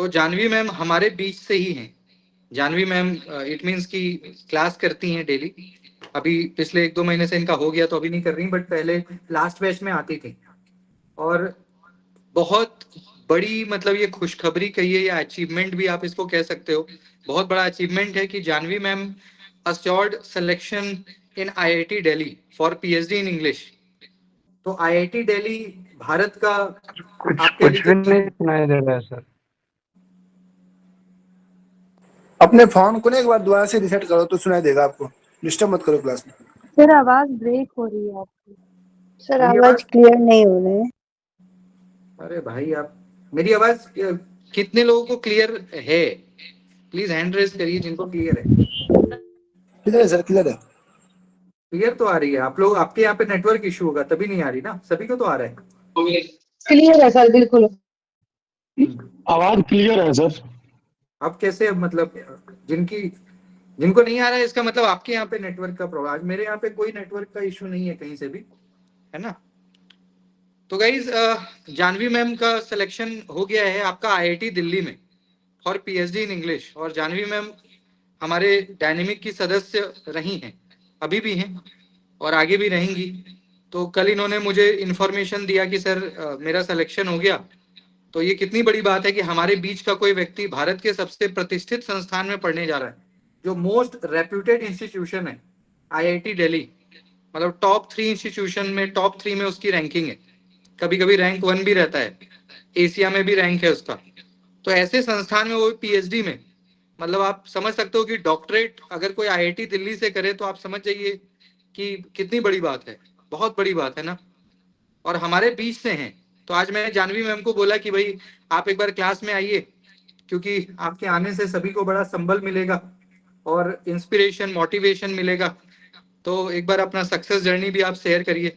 तो जानवी मैम हमारे बीच से ही हैं। जानवी मैम इट मीन्स की क्लास करती हैं डेली। अभी पिछले 1-2 महीने से इनका हो गया तो अभी नहीं कर रही, बट पहले लास्ट बैच में आती थी। और बहुत बड़ी, मतलब ये खुशखबरी कहिए या अचीवमेंट भी आप इसको कह सकते हो, बहुत बड़ा अचीवमेंट है कि Janvi ma'am assured selection in IIT Delhi for PhD in English। तो IIT दिल्ली भारत का कुछ आप कह कुछ भी लीजिए कि नहीं सुनाई दे रहा है सर। अपने फोन को ना एक बार दोबारा से रिसेट करो तो सुनाई देगा आपको। डिस्टर्ब मत करो क्लास में। सर आवाज ब्रेक हो रही है आपकी। सर मेरी आवाज क्लियर नहीं हो रही है। अरे भाई, आप मेरी आवाज कितने लोगों को क्लियर है? प्लीज हैंड रेज करिए जिनको क्लियर है। क्लियर है सर, क्लियर है। क्लियर तो आ रही है। आप लोग, आपके यहाँ पे नेटवर्क इशू होगा तभी नहीं आ रही ना, सभी को तो आ रहा है। क्लियर है सर, बिल्कुल। आवाज क्लियर है सर। अब कैसे, मतलब जिनको नहीं आ रहा है इसका मतलब आपके यहाँ पे नेटवर्क का प्रॉब्लम। आज मेरे यहाँ पे कोई नेटवर्क का इशू नहीं है कहीं से भी, है ना। तो गाइज, जानवी मैम का सिलेक्शन हो गया है आपका IIT दिल्ली में फॉर PhD इन इंग्लिश। और जानवी मैम हमारे डायनेमिक की सदस्य रही हैं, अभी भी हैं और आगे भी रहेंगी। तो कल इन्होंने मुझे इन्फॉर्मेशन दिया कि सर मेरा सिलेक्शन हो गया। तो ये कितनी बड़ी बात है कि हमारे बीच का कोई व्यक्ति भारत के सबसे प्रतिष्ठित संस्थान में पढ़ने जा रहा है, जो मोस्ट रेप्यूटेड इंस्टीट्यूशन है IIT दिल्ली। मतलब टॉप 3 इंस्टीट्यूशन में टॉप 3 में उसकी रैंकिंग है। कभी कभी रैंक 1 भी रहता है, एशिया में भी रैंक है उसका। तो ऐसे संस्थान में, वो PhD में, मतलब आप समझ सकते हो कि डॉक्टरेट अगर कोई IIT दिल्ली से करे तो आप समझ जाइए कि कितनी बड़ी बात है, बहुत बड़ी बात है ना। और हमारे बीच से हैं। तो आज मैंने जानवी मैम को बोला कि भाई आप एक बार क्लास में आइए, क्योंकि आपके आने से सभी को बड़ा संबल मिलेगा और इंस्पिरेशन, मोटिवेशन मिलेगा। तो एक बार अपना सक्सेस जर्नी भी आप शेयर करिए।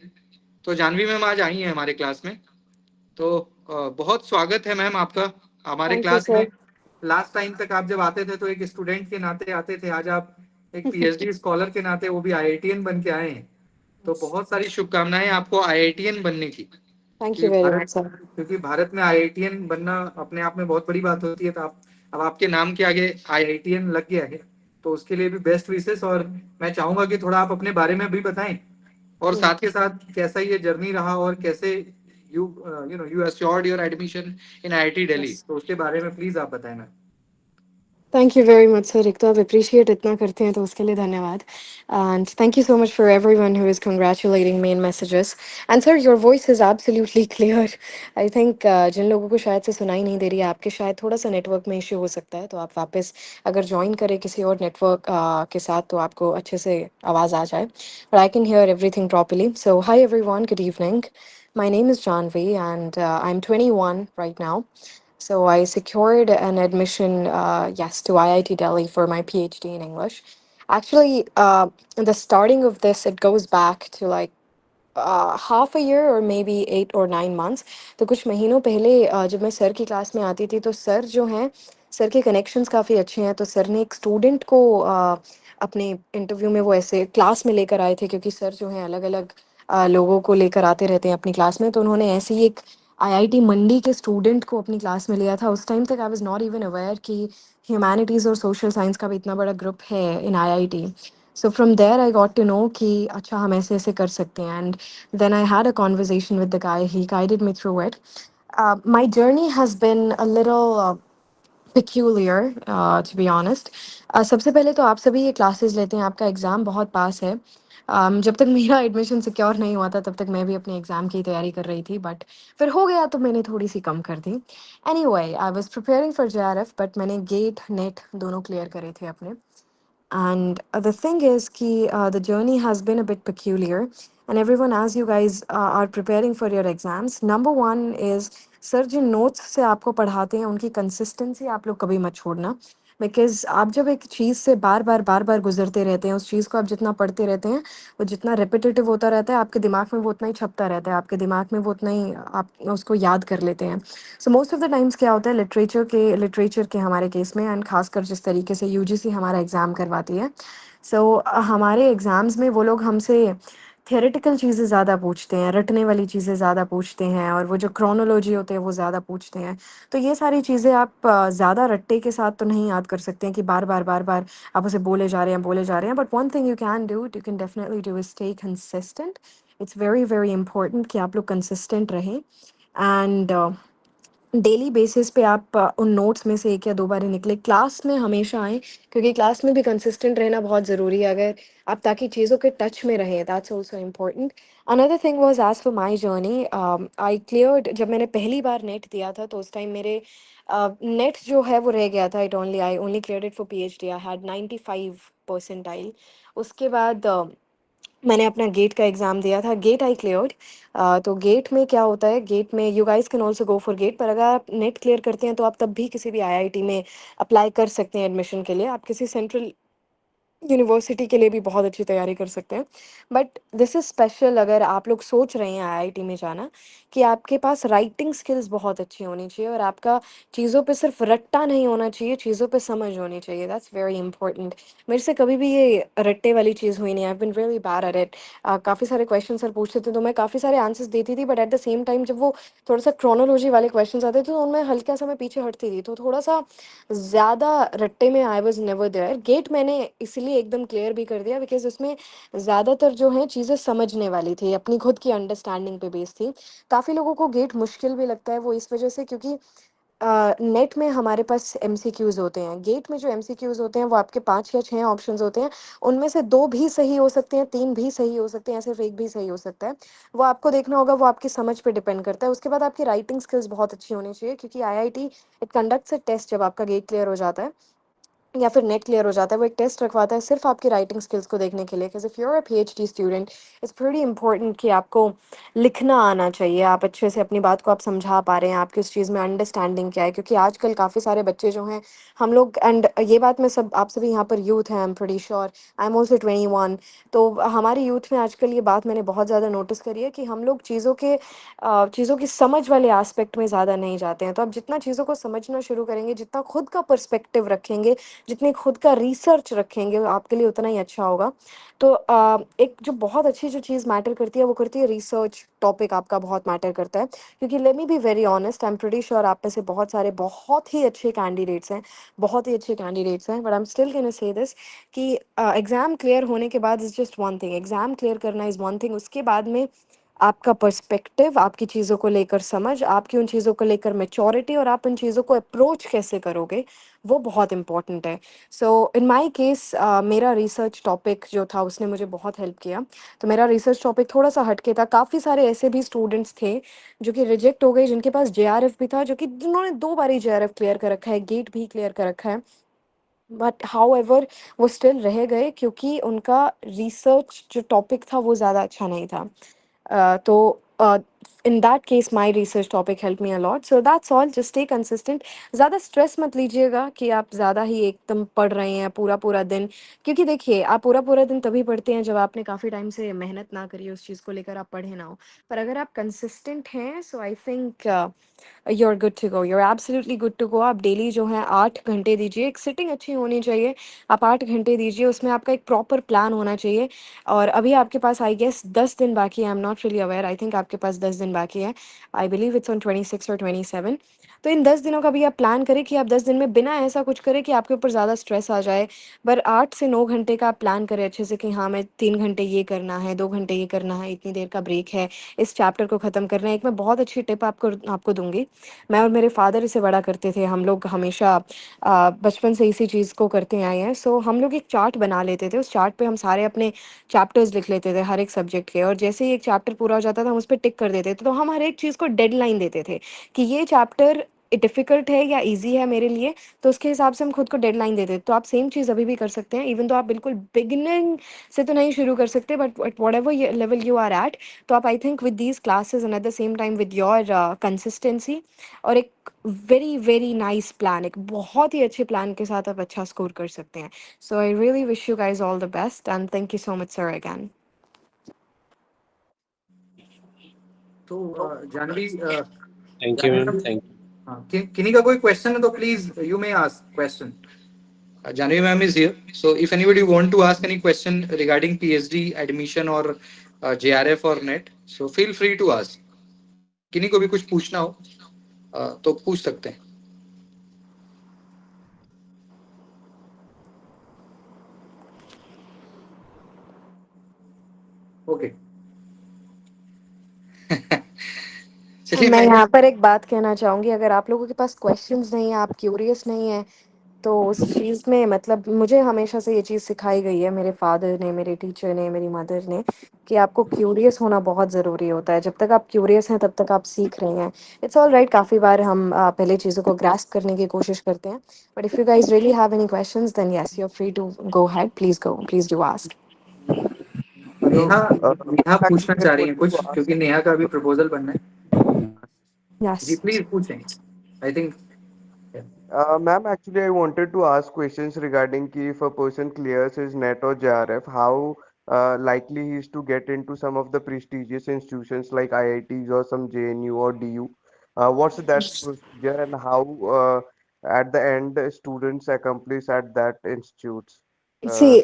तो जानवी मैम आज आई हैं हमारे क्लास में। तो बहुत स्वागत है मैम आपका हमारे क्लास में। लास्ट टाइम तक आप जब आते थे तो एक स्टूडेंट के नाते आते थे, आज आप एक PhD स्कॉलर के नाते, वो भी IITian बन के आए हैं। तो बहुत सारी शुभकामनाएं आपको IITian बनने की। Thank you very much sir. क्योंकि भारत में IITian बनना अपने आप में बहुत बड़ी बात होती है। तो आप, अब आपके नाम के आगे IITian लग गया है, तो उसके लिए भी बेस्ट विशेस। और मैं चाहूंगा कि थोड़ा आप अपने बारे में भी बताएं, और साथ के साथ कैसा ये जर्नी रहा और कैसे you assured your admission in IIT Delhi. तो उसके बारे में प्लीज आप बताएं ma'am. Thank you very much sir. एक तो आप अप्रिशिएट इतना करते हैं तो उसके लिए धन्यवाद। And thank you so much for everyone who is congratulating me in messages. And sir your voice is absolutely clear. I think जिन लोगों को शायद से सुनाई नहीं दे रही है, आपके शायद थोड़ा सा नेटवर्क में इश्यू हो सकता है, तो आप वापस अगर ज्वाइन करें किसी और नेटवर्क के साथ तो आपको अच्छे से आवाज़ आ जाए। But I can hear everything properly. So high everyone, good evening. My name is Janvi and I'm 21 right now. So I secured an admission, yes, to IIT Delhi for my PhD in English. Actually, the starting of this, it goes back to like half a year or maybe 8 or 9 months. तो कुछ महीनों पहले जब मैं sir की class में आती थी तो सर जो हैं, सर के कनेक्शंस काफ़ी अच्छे हैं। तो सर ने एक स्टूडेंट को अपने इंटरव्यू में वो ऐसे क्लास में लेकर आए थे, क्योंकि सर जो हैं अलग अलग लोगों को लेकर आते रहते हैं अपनी क्लास में। तो उन्होंने ऐसे ही एक IIT मंडी के स्टूडेंट को अपनी क्लास में लिया था। उस टाइम तक I was not even aware कि ह्यूमैनिटीज़ और सोशल साइंस का भी इतना बड़ा ग्रुप है in IIT। So from there I got to know कि अच्छा हम ऐसे ऐसे कर सकते हैं। And then I had a conversation with the guy. He guided me through it. My journey has been a little peculiar, to be honest. सबसे पहले तो आप सभी ये क्लासेस लेते हैं, आपका एग्ज़ाम बहुत पास है। जब तक मेरा एडमिशन सिक्योर नहीं हुआ था तब तक मैं भी अपने एग्ज़ाम की तैयारी कर रही थी, बट फिर हो गया तो मैंने थोड़ी सी कम कर दी। Anyway, I was preparing for JRF, but मैंने गेट नेट दोनों क्लियर करे थे अपने। And the thing is कि the journey has been a bit peculiar. And everyone, as you guys are preparing for your exams, number one is sir जिन notes से आपको पढ़ाते हैं उनकी कंसिस्टेंसी आप लोग कभी मत छोड़ना। बिकॉज आप जब एक चीज़ से बार बार गुजरते रहते हैं, उस चीज़ को आप जितना पढ़ते रहते हैं, वो जितना रिपीटेटिव होता रहता है आपके दिमाग में, वो उतना ही छपता रहता है आपके दिमाग में, वो उतना ही आप उसको याद कर लेते हैं। So most of the times क्या होता है, लिटरेचर के हमारे केस में, एंड खासकर जिस तरीके से UGC हमारा एग्ज़ाम करवाती है, सो हमारे एग्ज़ाम्स में वो लोग हमसे थियोरेटिकल चीज़ें ज़्यादा पूछते हैं, रटने वाली चीज़ें ज़्यादा पूछते हैं और वो जो क्रोनोलॉजी होते हैं वो ज़्यादा पूछते हैं। तो ये सारी चीज़ें आप ज़्यादा रट्टे के साथ तो नहीं याद कर सकते हैं कि बार-बार आप उसे बोले जा रहे हैं। But one thing you can do, you can definitely do is stay consistent. It's very, very important कि आप लोग कंसिस्टेंट रहें एंड डेली बेसिस पे आप उन नोट्स में से 1 या 2 बार ही निकलें। क्लास में हमेशा आएँ क्योंकि क्लास में भी कंसिस्टेंट रहना बहुत ज़रूरी है अगर आप ताकि चीज़ों के टच में रहें, that's also important. Another thing was as for my journey I cleared जब मैंने पहली बार नेट दिया था तो उस टाइम मेरे नेट जो है वो रह गया था। I only cleared it for PhD. I had 95 percentile. उसके बाद मैंने अपना गेट का एग्ज़ाम दिया था, गेट आई क्लियर्ड। तो गेट में क्या होता है, गेट में you guys can also go for GATE, पर अगर आप नेट क्लियर करते हैं तो आप तब भी किसी भी आईआईटी में अप्लाई कर सकते हैं एडमिशन के लिए। आप किसी सेंट्रल यूनिवर्सिटी के लिए भी बहुत अच्छी तैयारी कर सकते हैं। बट दिस इज़ स्पेशल अगर आप लोग सोच रहे हैं आईआईटी में जाना, कि आपके पास राइटिंग स्किल्स बहुत अच्छी होनी चाहिए और आपका चीज़ों पे सिर्फ रट्टा नहीं होना चाहिए, चीज़ों पे समझ होनी चाहिए। That's very important. मेरे से कभी भी ये रट्टे वाली चीज़ हुई नहीं। I have been really bad at it. काफ़ी सारे क्वेश्चन सर पूछते थे तो मैं काफ़ी सारे आंसर्स देती थी, but at the same time जब वो थोड़ा सा क्रोनोलॉजी वाले क्वेश्चन आते थे तो उनमें हल्का सा मैं पीछे हटती थी, तो थोड़ा सा ज़्यादा रट्टे में I was never there. GATE मैंने इसीलिए एकदम क्लियर भी कर दिया बिकॉज़ उसमें ज़्यादातर जो है चीज़ें समझने वाली थी, अपनी खुद की अंडरस्टैंडिंग पे बेस्ड थी। काफ़ी लोगों को गेट मुश्किल भी लगता है वो इस वज़ह से क्योंकि नेट में हमारे पास एमसीक्यूज़ होते हैं। गेट में जो एमसीक्यूज़ होते हैं वो आपके 5 या 6 ऑप्शंस होते हैं। उनमें से 2 भी सही हो सकते हैं, 3 भी सही हो सकते हैं, या सिर्फ़ 1 भी सही हो सकता है। वो आपको देखना होगा, वो आपकी समझ पे डिपेंड करता है। उसके बाद आपकी राइटिंग स्किल्स बहुत अच्छी होनी चाहिए क्योंकि IIT it conducts a test जब आपका गेट क्लियर हो जाता है या फिर नेट क्लियर हो जाता है, वो एक टेस्ट रखवाता है सिर्फ आपकी राइटिंग स्किल्स को देखने के लिए। Because if you are a PhD student, it's pretty important कि आपको लिखना आना चाहिए, आप अच्छे से अपनी बात को आप समझा पा रहे हैं, आपकी उस चीज़ में अंडरस्टैंडिंग क्या है। क्योंकि आजकल काफ़ी सारे बच्चे जो हैं, हम लोग एंड ये बात मैं सब आप सभी यहाँ पर यूथ हैं, I am pretty sure, I am also 21। तो हमारी यूथ में आजकल ये बात मैंने बहुत ज़्यादा नोटिस करी है कि हम लोग चीज़ों की समझ वाले एस्पेक्ट में ज़्यादा नहीं जाते हैं। तो आप जितना चीज़ों को समझना शुरू करेंगे, जितना खुद का पर्सपेक्टिव रखेंगे, जितनी खुद का रिसर्च रखेंगे, वो आपके लिए उतना ही अच्छा होगा। तो एक जो बहुत अच्छी जो चीज़ मैटर करती है वो करती है रिसर्च टॉपिक आपका बहुत मैटर करता है। क्योंकि let me be very honest, I am pretty sure आप में से बहुत सारे बहुत ही अच्छे कैंडिडेट्स हैं, बहुत ही अच्छे कैंडिडेट्स हैं, but I am still gonna say this कि एग्ज़ाम क्लियर होने के बाद is just one thing, exam clear करना इज़ वन थिंग, उसके बाद में आपका पर्सपेक्टिव, आपकी चीज़ों को लेकर समझ, आपकी उन चीज़ों को लेकर मैच्योरिटी और आप उन चीज़ों को अप्रोच कैसे करोगे, वो बहुत इम्पोर्टेंट है। सो इन माय केस मेरा रिसर्च टॉपिक जो था उसने मुझे बहुत हेल्प किया। तो मेरा रिसर्च टॉपिक थोड़ा-सा हट के था। काफ़ी सारे ऐसे भी स्टूडेंट्स थे जो कि रिजेक्ट हो गए, जिनके पास जेआरएफ भी था, जो कि जिन्होंने 2 बारी जेआरएफ क्लियर कर रखा है, गेट भी क्लियर कर रखा है। बट हाउएवर वो स्टिल रह गए क्योंकि उनका रिसर्च जो टॉपिक था वो ज़्यादा अच्छा नहीं था। तो in that case my research topic help me a lot. So that's all, just stay consistent. ज़्यादा स्ट्रेस मत लीजिएगा कि आप ज़्यादा ही एकदम पढ़ रहे हैं पूरा-पूरा दिन। क्योंकि देखिए, आप पूरा-पूरा दिन तभी पढ़ते हैं जब आपने काफ़ी टाइम से मेहनत ना करी हो, उस चीज़ को लेकर आप पढ़े ना हो। पर अगर आप कंसिस्टेंट हैं, so I think you are good to go, you are absolutely good to go. आप डेली जो है 8 घंटे दीजिए, एक सिटिंग अच्छी होनी चाहिए। आप 8 घंटे दीजिए, उसमें आपका एक प्रॉपर प्लान होना चाहिए। और अभी आपके पास आई गेस 10 दिन बाकी है, I am not really aware, I think आपके पास 10 दिन बाकी है। आई बिलीव इट्स ऑन 26 और 27। तो इन 10 दिनों का भी आप प्लान करें कि आप 10 दिन में बिना ऐसा कुछ करें कि आपके ऊपर ज़्यादा स्ट्रेस आ जाए। पर 8 से 9 घंटे का आप प्लान करें अच्छे से कि हाँ, मैं 3 घंटे ये करना है, 2 घंटे ये करना है, इतनी देर का ब्रेक है, इस चैप्टर को ख़त्म करना है। एक मैं बहुत अच्छी टिप आपको आपको दूँगी। मैं और मेरे फादर इसे बड़ा करते थे, हम लोग हमेशा बचपन से इसी चीज़ को करते आए हैं। सो हम लोग एक चार्ट बना लेते थे, उस चार्ट पे हम सारे अपने चैप्टर्स लिख लेते थे हर एक सब्जेक्ट के, और जैसे ही एक चैप्टर पूरा हो जाता था हम उस पे टिक कर देते थे। तो हम हर एक चीज़ को डेडलाइन देते थे कि ये चैप्टर डिफ़िकल्ट है या ईज़ी है मेरे लिए, तो उसके हिसाब से हम खुद को डेडलाइन देते थे। तो आप सेम चीज़ अभी भी कर सकते हैं, इवन दो आप बिल्कुल बिगिनिंग से तो नहीं शुरू कर सकते, but at whatever level you are at, तो आप I think with these classes and at the same time with your consistency और एक वेरी वेरी नाइस प्लान, एक बहुत ही अच्छे प्लान के साथ आप अच्छा स्कोर कर सकते हैं। So I really wish you guys all the best and thank you so much sir again. तो Janvi thank you ma'am, Janvi thank हाँ, किन्हीं का कोई क्वेश्चन है तो please you may ask question. Janvi ma'am is here. So if anybody want to ask any question regarding PhD admission or JRF और NET, so feel free to ask. किन्हीं को भी कुछ पूछना हो तो पूछ सकते हैं। ओके चलिए मैं मैं यहाँ पर एक बात कहना चाहूंगी, अगर आप लोगों के पास क्वेश्चंस नहीं है, आप क्यूरियस नहीं है, तो उस चीज़ में मतलब मुझे हमेशा से ये चीज़ सिखाई गई है, मेरे फादर ने, मेरे टीचर ने, मेरी मदर ने, कि आपको क्यूरियस होना बहुत ज़रूरी होता है। जब तक आप क्यूरियस हैं तब तक आप सीख रहे हैं। इट्स ऑल राइट, काफ़ी बार हम पहले चीज़ों को ग्रास्प करने की कोशिश करते हैं, but if you guys really have any questions then yes you are free to go ahead, please do ask. Neha Neha पूछना Actually, I चाह रही है wanted to कुछ, ask. क्योंकि नेहा का भी प्रपोजल बनना है। जी यस प्लीज पूछें। I think Ma'am, actually, I wanted to ask questions regarding ki if a person clears his NET or JRF, how likely he is to get into some of the prestigious institutions like IITs or some JNU or DU. What's that procedure and how at the end students accomplish at that institutes? Uh, See,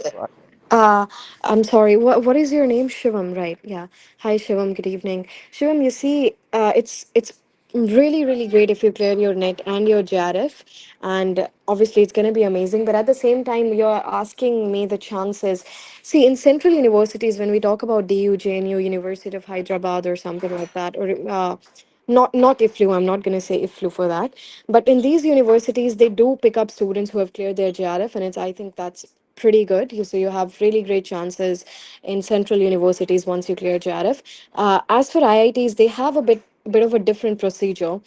I'm sorry. What is your name? Shivam, right? Yeah. Hi, Shivam. Good evening. Shivam, you see, it's really great if you clear your net and your JRF, and obviously it's gonna be amazing. But at the same time, you're asking me the chances. See, in central universities, when we talk about DU, JNU, University of Hyderabad, or something like that, or not IFLU. I'm not gonna say IFLU for that. But in these universities, they do pick up students who have cleared their JRF, and I think that's pretty good. So you have really great chances in central universities once you clear JRF. As for IITs, they have a bit of a different procedure.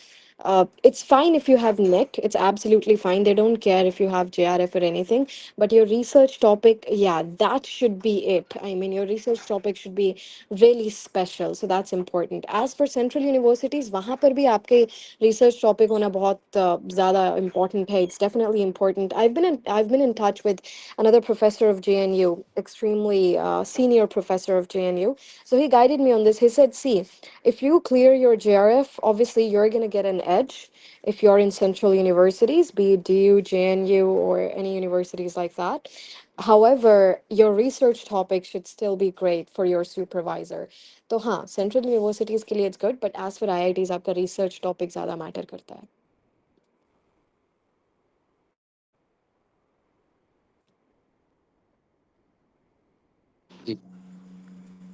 It's fine if you have NET. It's absolutely fine. They don't care if you have JRF or anything. But your research topic, yeah, that should be it. I mean, your research topic should be really special. So that's important. As for central universities, वहाँ पर भी आपके research topic होना बहुत ज़्यादा important है. It's definitely important. I've been in touch with another professor of JNU, extremely senior professor of JNU. So he guided me on this. He said, see, if you clear your JRF, obviously you're going to get an edge if you're in central universities, be it DU, JNU, or any universities like that. However, your research topic should still be great for your supervisor. तो हाँ, central universities के लिए it's good, but as for IITs, आपका research topic ज़्यादा matter करता है. जी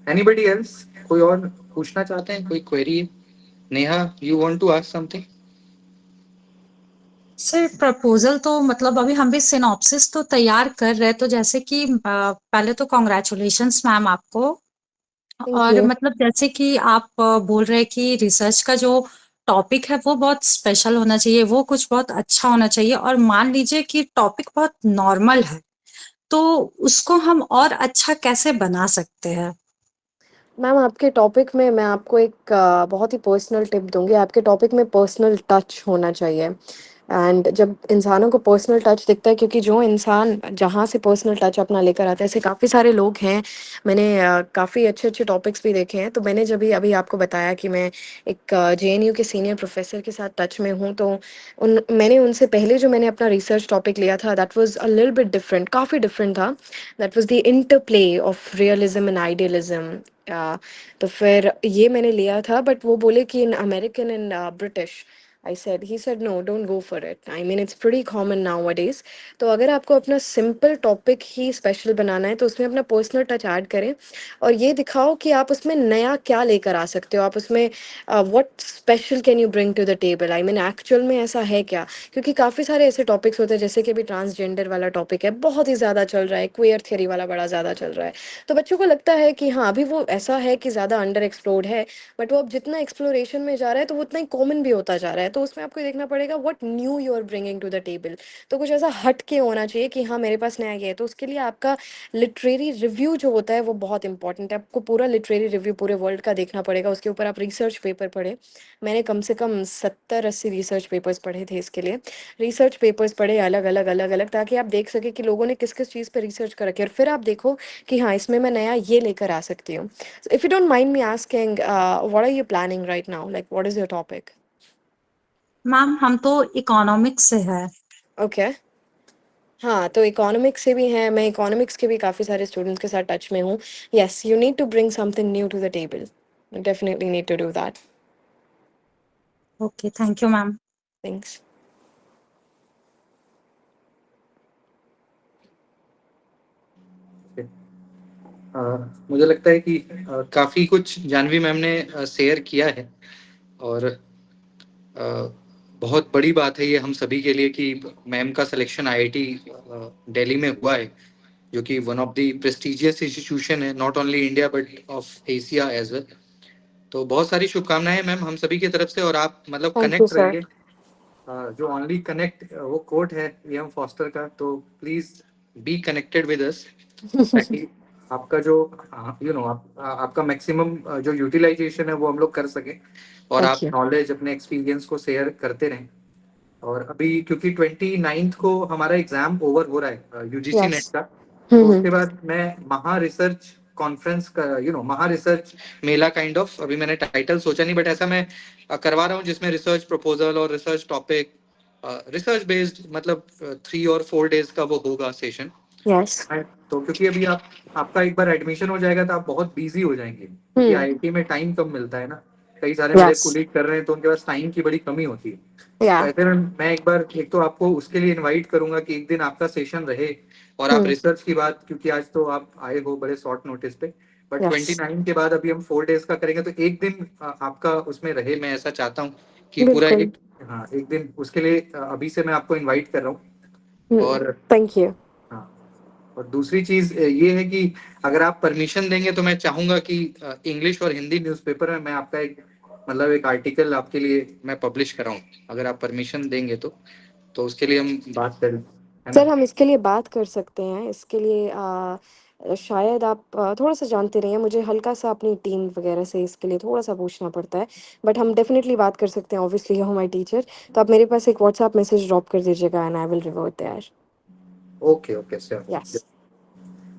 anybody else, कोई और पूछना चाहते हैं, कोई query? Neha, you want to ask something? Sir proposal तो मतलब अभी हम भी सिनॉप्सिस तो तैयार कर रहे हैं, तो जैसे कि पहले तो कॉन्ग्रेचुलेशंस मैम आपको। Thank और you. मतलब जैसे कि आप बोल रहे हैं कि रिसर्च का जो टॉपिक है वो बहुत स्पेशल होना चाहिए, वो कुछ बहुत अच्छा होना चाहिए, और मान लीजिए कि टॉपिक बहुत नॉर्मल है, तो उसको हम और अच्छा कैसे बना सकते हैं? मैम, आपके टॉपिक में मैं आपको एक बहुत ही पर्सनल टिप दूंगी। आपके टॉपिक में पर्सनल टच होना चाहिए। एंड जब इंसानों को पर्सनल टच दिखता है, क्योंकि जो इंसान जहाँ से पर्सनल टच अपना लेकर आता है, ऐसे काफ़ी सारे लोग हैं। मैंने काफ़ी अच्छे अच्छे टॉपिक्स भी देखे हैं। तो मैंने जब भी अभी आपको बताया कि मैं एक JNU के सीनियर प्रोफेसर के साथ टच में हूँ, तो मैंने उनसे पहले जो मैंने अपना रिसर्च टॉपिक लिया था, that was a little bit different, काफ़ी डिफरेंट था। That was the interplay of realism and idealism. तो फिर ये मैंने लिया था, बट वो बोले कि in American and British. he said, no, don't go for it. I mean, it's pretty common nowadays. तो अगर आपको अपना सिंपल टॉपिक ही स्पेशल बनाना है, तो उसमें अपना पर्सनल टच ऐड करें और ये दिखाओ कि आप उसमें नया क्या लेकर आ सकते हो। आप उसमें what special can you bring to the table. I mean, actual में ऐसा है क्या? क्योंकि काफ़ी सारे ऐसे टॉपिक्स होते हैं, जैसे कि अभी ट्रांसजेंडर वाला टॉपिक है, बहुत ही ज़्यादा चल रहा है, क्वेयर थियरी वाला बड़ा ज़्यादा चल रहा है। तो बच्चों को लगता है कि हाँ, अभी वो ऐसा है कि ज़्यादा अंडर एक्सप्लोर्ड है, बट वो अब जितना एक्सप्लोरेशन में जा रहा है, तो वो उतना ही कॉमन भी होता जा रहा है। तो उसमें आपको देखना पड़ेगा what new you are bringing to the table. तो कुछ ऐसा हट के होना चाहिए कि हाँ, मेरे पास नया ये है। तो उसके लिए आपका लिटरेरी रिव्यू जो होता है वो बहुत इंपॉर्टेंट है। आपको पूरा लिटरेरी रिव्यू पूरे वर्ल्ड का देखना पड़ेगा, उसके ऊपर आप रिसर्च पेपर पढ़े। मैंने कम से कम 70-80 रिसर्च पेपर्स पढ़े थे इसके लिए। रिसर्च पेपर्स पढ़े अलग अलग, ताकि आप देख सके कि लोगों ने किस किस चीज़ पर रिसर्च कर रखी है, और फिर आप देखो कि हाँ, इसमें मैं नया ये लेकर आ सकती हूँ। If you don't mind me asking, what are you planning right now, like what is your topic? Ma'am हम तो इकोनॉमिक्स से है। ओके। हाँ, तो इकोनॉमिक्स से भी हैं, मैं इकोनॉमिक्स के भी काफ़ी सारे स्टूडेंट्स के साथ टच में हूँ। Yes, you need to bring something new to the table. Definitely need to do that. Okay, thank you ma'am. Thanks. मुझे लगता है कि काफी कुछ जानवी मैम ने शेयर किया है और बहुत बड़ी बात है ये हम सभी के लिए कि मैम का सिलेक्शन आईआईटी दिल्ली में हुआ है, जो कि one of the prestigious institution है, not only India but of Asia as well. तो बहुत सारी शुभकामनाएं मैम हम सभी की तरफ से, और आप मतलब थैंक यू कनेक्ट सर। रहिए। जो ओनली कनेक्ट वो कोट है एम फॉस्टर का, तो please be connected with us, ताकि आपका जो आपका मैक्सिमम जो यूटिलाइजेशन है वो हम लोग कर सके और थैंक आप यू। नॉलेज अपने एक्सपीरियंस को शेयर करते रहें। और अभी क्योंकि 29th को हमारा एग्जाम ओवर हो रहा है यूजीसी नेट यस। का, तो उसके बाद मैं महा रिसर्च कॉन्फ्रेंस का महा रिसर्च मेला काइंड ऑफ, अभी मैंने टाइटल सोचा नहीं बट ऐसा मैं करवा रहा हूँ जिसमें रिसर्च प्रपोजल और रिसर्च टॉपिक रिसर्च बेस्ड मतलब 3 और 4 डेज का वो होगा सेशन। यस। तो क्योंकि अभी आपका एक बार एडमिशन हो जाएगा तो आप बहुत बिजी हो जाएंगे, क्योंकि आईआईटी में टाइम कम मिलता है ना। कई सारे मेरे यस। कुलीग कर रहे हैं तो उनके पास टाइम की बड़ी कमी होती है। या। तो ऐसे में मैं एक बार एक तो आपको उसके लिए इनवाइट करूंगा कि एक दिन आपका सेशन रहे और आप रिसर्च की बात, क्योंकि आज तो आप आए हो बड़े शॉर्ट नोटिस पे, बट यस। 29 के बाद अभी हम 4 डेज का करेंगे, तो एक दिन आपका उसमें रहे, मैं ऐसा चाहता हूँ कि पूरा बिल्कुल। एक, हाँ एक दिन उसके लिए अभी से मैं आपको इनवाइट कर रहा हूँ। और थैंक यू। हाँ, और दूसरी चीज ये है कि अगर आप परमिशन देंगे तो मैं चाहूंगा कि इंग्लिश और हिंदी न्यूज़पेपर में मैं आपका एक मतलब एक आर्टिकल आपके लिए मैं पब्लिश कराऊं, अगर आप परमिशन देंगे तो उसके लिए हम बात करें, है सर ना। हम इसके लिए बात कर सकते हैं। इसके लिए शायद आप थोड़ा सा जानते रहिए, मुझे हल्का सा अपनी टीम वगैरह से इसके लिए थोड़ा सा पूछना पड़ता है, बट हम डेफिनेटली बात कर सकते हैं। ऑब्वियसली यू माय टीचर, तो आप मेरे पास एक व्हाट्सएप मैसेज ड्रॉप कर दीजिएगा and I will revert there. Okay okay sir. Yes. तो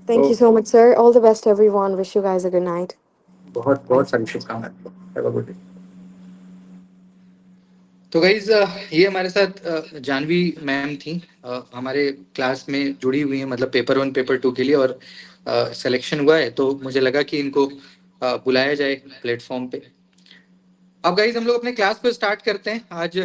thank you so much sir. All the best everyone. Wish you guys a good night. बहुत bye. बहुत सारी शुभकामनाएं। Have a good day. तो guys ये हमारे साथ जानवी मैम थी, हमारे क्लास में जुड़ी हुई है, मतलब पेपर 1 पेपर 2 के लिए, और सिलेक्शन हुआ है तो मुझे लगा कि इनको बुलाया जाए प्लेटफॉर्म पे। अब गाइज हम लोग अपने क्लास को स्टार्ट करते हैं। आज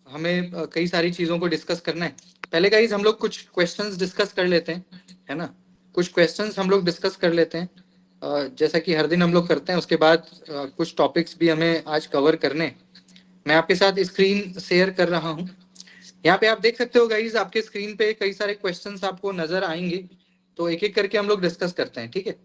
हमें कई सारी चीज़ों को डिस्कस करना है। पहले गाइज हम लोग कुछ क्वेश्चंस डिस्कस कर लेते हैं, है ना। कुछ क्वेश्चंस हम लोग डिस्कस कर लेते हैं, जैसा कि हर दिन हम लोग करते हैं। उसके बाद कुछ टॉपिक्स भी हमें आज कवर करने हैं। मैं आपके साथ स्क्रीन शेयर कर रहा हूं। यहाँ पे आप देख सकते हो गाइज, आपके स्क्रीन पे कई सारे क्वेश्चंस आपको नजर आएंगे, तो एक एक करके हम लोग डिस्कस करते हैं, ठीक है।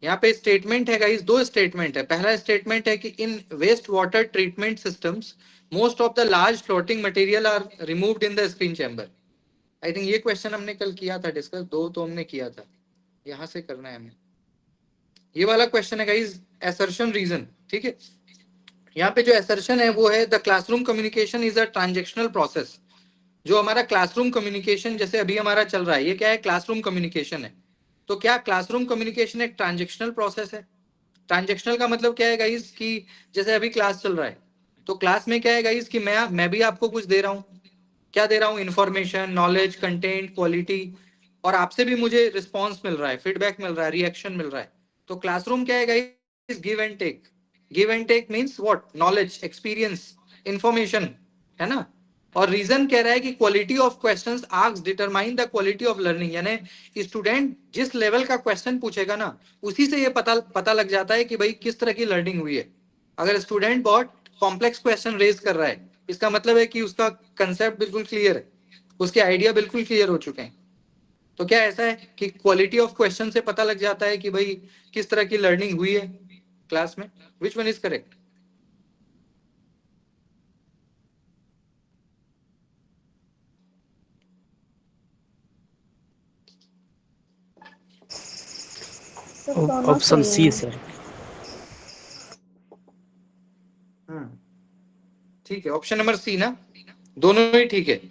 यहाँ पे स्टेटमेंट है गाइज, 2 स्टेटमेंट है। पहला स्टेटमेंट है कि in waste water treatment systems most of the large floating material are removed in the screen chamber. I think ये क्वेश्चन हमने कल किया था डिस्कस, 2 तो हमने किया था, यहाँ से करना है हमें। ये वाला क्वेश्चन है गाइज असर्शन रीजन, ठीक है। यहाँ पे जो असर्शन है वो है the classroom communication is a transactional process. जो हमारा क्लासरूम कम्युनिकेशन जैसे अभी हमारा चल रहा है, ये क्या है, क्लासरूम कम्युनिकेशन है। तो क्या क्लासरूम कम्युनिकेशन एक ट्रांजेक्शनल प्रोसेस है? ट्रांजेक्शनल का मतलब क्या है गाइस, कि जैसे अभी क्लास चल रहा है, तो क्लास में क्या है गाइस कि मैं भी आपको कुछ दे रहा हूँ। क्या दे रहा हूँ? इन्फॉर्मेशन, नॉलेज, कंटेंट, क्वालिटी, और आपसे भी मुझे रिस्पॉन्स मिल रहा है, फीडबैक मिल रहा है, रिएक्शन मिल रहा है। तो क्लासरूम क्या है guys? Give and take. Give and take means what? Knowledge, experience, information, है ना। और रीजन कह रहा है कि quality of questions asked determine the quality of learning, यानी स्टूडेंट जिस लेवल का क्वेश्चन पूछेगा ना, उसी से ये पता लग जाता है कि भाई किस तरह की लर्निंग हुई है। अगर स्टूडेंट बहुत कॉम्प्लेक्स क्वेश्चन रेज कर रहा है, इसका मतलब है कि उसका कंसेप्ट बिल्कुल क्लियर है, उसके आइडिया बिल्कुल क्लियर हो चुके हैं। तो क्या ऐसा है कि क्वालिटी ऑफ क्वेश्चन से पता लग जाता है कि भाई किस तरह की लर्निंग हुई है क्लास में? विच वन इज करेक्ट? सर दोनों ऑप्शन सही सी है। सर। ठीक है, ऑप्शन नंबर सी ना, दोनों ही ठीक है।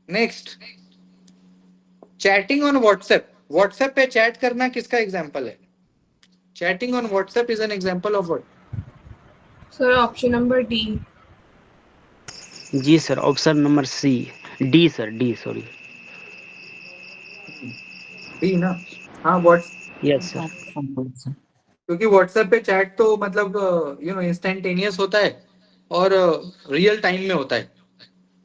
Next, chatting on WhatsApp. WhatsApp पे चैट करना किसका एग्जांपल है? Chatting on WhatsApp is an example of what? Sir option number D. जी sir, option number C, D sir, D sorry. D ना? हाँ व्हाट्स, यस सर। क्योंकि WhatsApp पे chat तो मतलब इंस्टेंटेनियस होता है और रियल टाइम में होता है।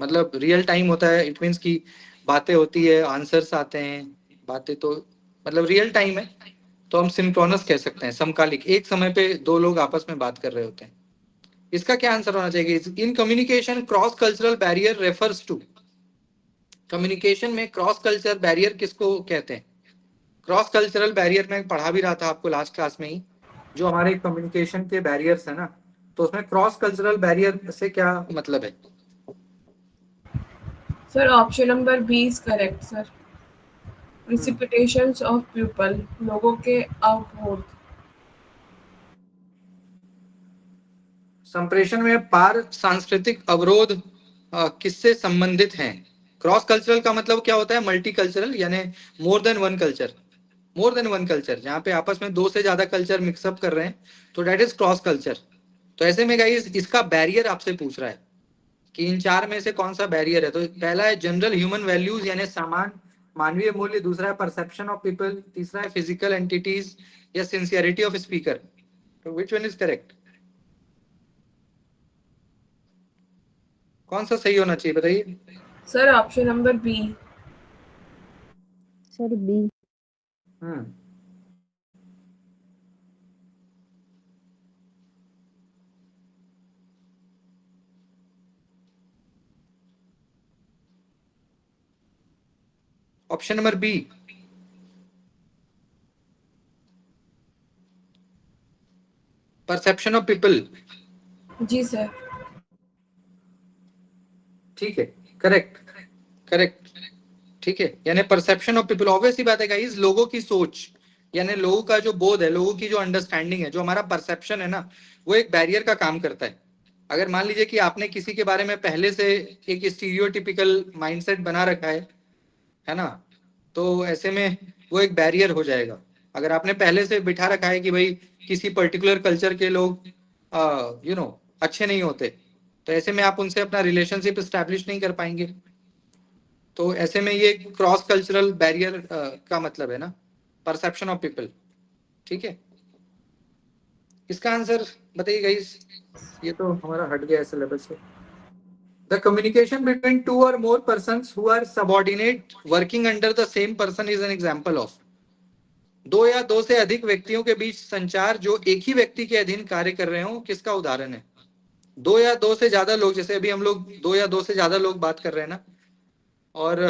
मतलब रियल टाइम होता है, इट मीन्स कि बातें होती है, आंसर्स आते हैं, बातें तो मतलब रियल टाइम है। तो हम सिंक्रोनस कह सकते हैं, समकालिक, एक समय पे दो लोग आपस में बात कर रहे होते हैं। इसका क्या आंसर होना चाहिए? In communication cross cultural barrier refers to. Communication में क्रॉस कल्चर बैरियर किसको कहते हैं? क्रॉस कल्चरल बैरियर में पढ़ा भी रहा था आपको लास्ट क्लास में ही, जो हमारे कम्युनिकेशन के बैरियर्स है ना, तो उसमें क्रॉस कल्चरल बैरियर से क्या मतलब है? Sir, option number B is correct, sir. Precipitations of people, लोगों के अवरोध। संप्रेषण में पार सांस्कृतिक अवरोध किससे संबंधित हैं? क्रॉस कल्चरल का मतलब क्या होता है? मल्टी कल्चरल, यानी more than one culture. More than one culture, जहाँ पे आपस में दो से ज्यादा कल्चर मिक्सअप कर रहे हैं, तो डेट इज क्रॉस कल्चर। तो ऐसे में गाइस इसका बैरियर आपसे पूछ रहा है कि इन चार में से कौन सा बैरियर है। तो पहला है जनरल ह्यूमन वैल्यूज, यानी समान मानवीय मूल्य। दूसरा है परसेप्शन ऑफ पीपल। तीसरा है फिजिकल एंटिटीज या सिंसियरिटी ऑफ स्पीकर। तो विच वन इज करेक्ट? कौन सा सही होना चाहिए बताइए? Sir, option number B. Sir B. Hmm, option number B, perception of people. जी सर। ठीक है, करेक्ट, करेक्ट, ठीक है। यानी परसेप्शन ऑफ पीपल, ऑब्वियस ही बात है गाइस, लोगों की सोच, यानी लोगों का जो बोध है, लोगों की जो अंडरस्टैंडिंग है, जो हमारा परसेप्शन है ना, वो एक बैरियर का काम करता है। अगर मान लीजिए कि आपने किसी के बारे में पहले से एक स्टीरियोटिपिकल माइंडसेट बना रखा है ना, तो ऐसे में वो एक बैरियर हो जाएगा। अगर आपने पहले से बिठा रखा है कि भाई किसी पर्टिकुलर कल्चर के लोग अच्छे नहीं होते, तो ऐसे में आप उनसे अपना रिलेशनशिप स्टैब्लिश नहीं कर पाएंगे। तो ऐसे में ये क्रॉस कल्चरल बैरियर का मतलब है ना, परसेप्शन ऑफ पीपल। ठीक है, इसका आंसर बताइए गाइस। ये तो हमारा हट गया है सिलेबस से। The communication between two or more persons who are subordinate working under the same person is an example of। दो या दो से अधिक व्यक्तियों के बीच संचार जो एक ही व्यक्ति के अधीन कार्य कर रहे हो, किसका उदाहरण है? दो या दो से ज्यादा लोग, जैसे अभी हम लोग दो या दो से ज्यादा लोग बात कर रहे हैं ना, और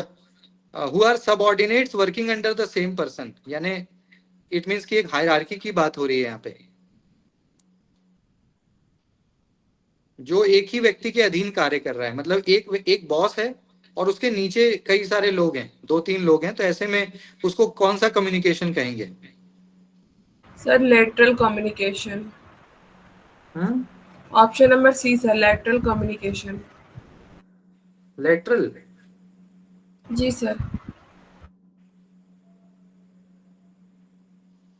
who are subordinates working under the same person, यानी इट मीन्स कि एक हायरार्की की बात हो रही है यहाँ पे, जो एक ही व्यक्ति के अधीन कार्य कर रहा है। मतलब एक बॉस है और उसके नीचे कई सारे लोग हैं, दो तीन लोग हैं, तो ऐसे में उसको कौन सा कम्युनिकेशन कहेंगे? Sir lateral communication। Option number C sir, lateral communication। Lateral? जी सर।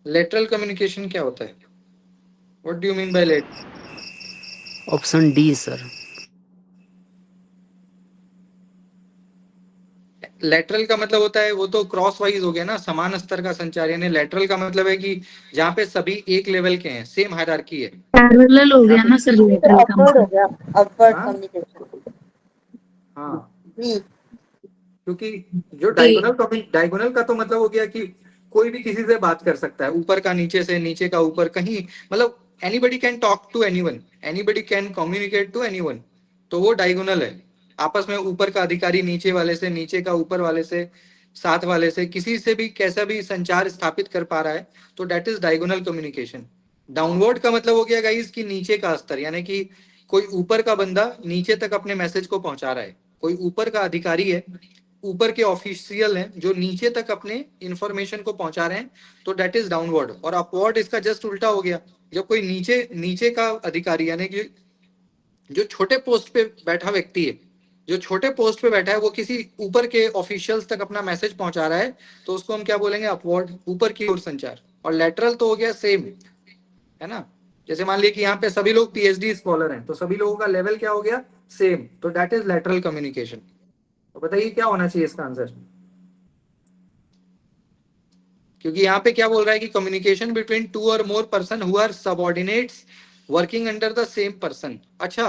लेटरल कम्युनिकेशन क्या होता है? What do you mean by lateral? Option D sir. Lateral का मतलब होता है, वो तो क्रॉस वाइज हो गया ना, समान स्तर का संचार। यानी लेटरल का मतलब है कि जहाँ पे सभी एक लेवल के हैं, सेम हायरार्की है। पैरेलल हो गया ना सर, लेटरल का अपवर्ड हो मतलब। गया, अपवर्ड हाँ? कम्युनिकेशन। हाँ, बी। क्योंकि जो डायगोनल का तो मतलब हो गया कि कोई भी किसी से बात कर सकता है, ऊपर का नीचे से, नीचे का ऊपर, कहीं मतलब anybody can talk to anyone, anybody can communicate to anyone. तो वो डायगोनल है। आपस में ऊपर का अधिकारी नीचे वाले से, नीचे का ऊपर वाले से, साथ वाले से, किसी से भी कैसा भी संचार स्थापित कर पा रहा है, तो that is diagonal communication. Downward का मतलब हो गया गाइस कि नीचे का स्तर, यानी कि कोई ऊपर का बंदा नीचे तक अपने मैसेज को पहुंचा रहा है, कोई ऊपर का अधिकारी है, ऊपर के ऑफिशियल हैं जो नीचे तक अपने इंफॉर्मेशन को पहुंचा रहे हैं, तो डेट इज डाउनवर्ड। और अपवर्ड इसका जस्ट उल्टा हो गया, जब कोई नीचे नीचे का अधिकारी, यानी कि जो छोटे पोस्ट पे बैठा व्यक्ति है, जो छोटे पोस्ट पे बैठा है, वो किसी ऊपर के ऑफिशियल्स तक अपना मैसेज पहुंचा रहा है, तो उसको हम क्या बोलेंगे? अपवर्ड, ऊपर की ओर संचार। और लेटरल तो हो गया सेम, है ना। जैसे मान लीजिए कि यहाँ पे सभी लोग पीएचडी स्कॉलर हैं, तो सभी लोगों का लेवल क्या हो गया? सेम, तो दैट इज लेटरल कम्युनिकेशन। तो बताइए क्या होना चाहिए इसका आंसर, क्योंकि यहाँ पे क्या बोल रहा है कि कम्युनिकेशन बिटवीन टू और more person who are subordinates working under the same person. अच्छा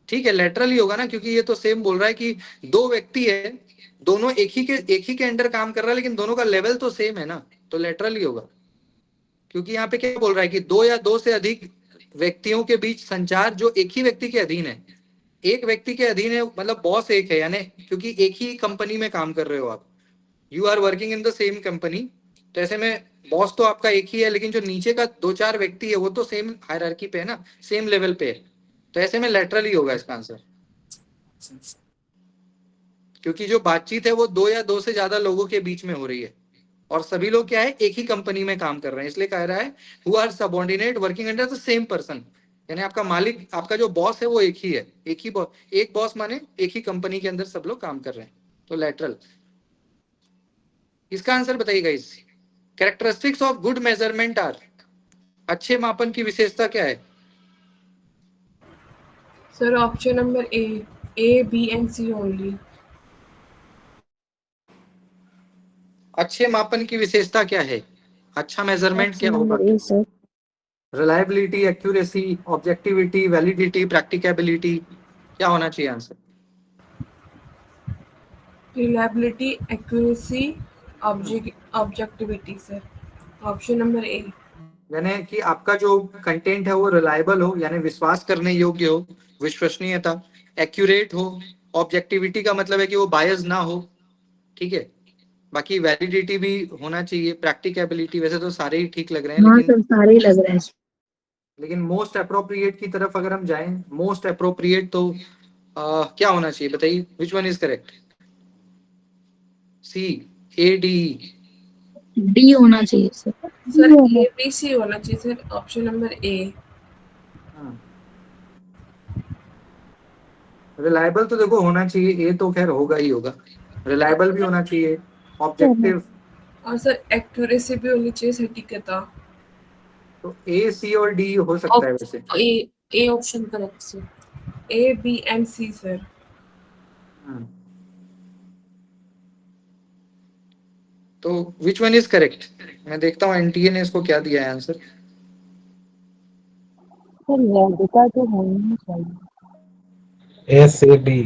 ठीक है, लेटरल ही होगा ना, क्योंकि ये तो सेम बोल रहा है कि दो व्यक्ति है, दोनों एक ही के अंडर काम कर रहा है, लेकिन दोनों का लेवल तो सेम है ना, तो लेटरल ही होगा। क्योंकि यहाँ पे क्या बोल रहा है कि दो या दो से अधिक व्यक्तियों के बीच संचार जो एक ही व्यक्ति के अधीन है, एक व्यक्ति के अधीन है मतलब बॉस एक है, यानी क्योंकि एक ही कंपनी में काम कर रहे हो आप, you are working in the same company, तो ऐसे में बॉस तो आपका एक ही है, लेकिन जो नीचे का दो चार व्यक्ति है वो तो सेम हायरार्की पे है ना, सेम लेवल पे है, तो ऐसे में लेटरल ही होगा इसका आंसर। क्योंकि जो बातचीत है वो दो या दो से ज्यादा लोगों के बीच में हो रही है, और सभी लोग क्या है, एक ही कंपनी में काम कर रहे हैं, इसलिए कह रहा है who are subordinate working under the same person, यानी आपका मालिक, आपका जो बॉस है वो एक ही है, एक बॉस माने एक ही कंपनी के अंदर सब लोग काम कर रहे हैं, तो लेटरल। इसका आंसर बताइएगा। इस characteristics of good measurement are, अच्छे मापन की विशेषता क्या है? Sir option number A B and C only. अच्छे मापन की विशेषता क्या है? अच्छा मेजरमेंट क्या होगा? रिलायबिलिटी, एक्यूरेसी, ऑब्जेक्टिविटी, वैलिडिटी, प्रैक्टिकेबिलिटी, क्या होना चाहिए answer? Reliability, accuracy, objectivity sir, option number ए। यानी कि आपका जो कंटेंट है वो रिलायबल हो, यानी विश्वास करने योग्य हो, विश्वसनीयता, एक्यूरेट हो, ऑब्जेक्टिविटी का मतलब है कि वो बायस ना हो, ठीक है, बाकी वैलिडिटी भी होना चाहिए, प्रैक्टिकेबिलिटी, वैसे तो सारे ही ठीक लग रहे हैं, हाँ लेकिन सर सारे ही लग रहे हैं। लेकिन मोस्ट अप्रोप्रिएट की तरफ अगर हम जाएं, मोस्ट अप्रोप्रिएट तो क्या होना चाहिए बताइए, which one is correct? C, A, D, D होना चाहिए sir. Sir A B C होना चाहिए sir, option number A. Reliable तो देखो होना चाहिए, ए तो खैर होगा ही होगा, रिलायबल भी होना चाहिए, ऑब्जेक्टिव, और सर एक्यूरेसी भी होनी चाहिए सटीकता। तो ए, सी और डी हो सकता है वैसे। A option correct sir, A B and C sir. तो विच वन इज करेक्ट? मैं देखता हूँ एनटीए ने इसको क्या दिया है आंसर। सर वैधता तो होनी चाहिए। Yes A D.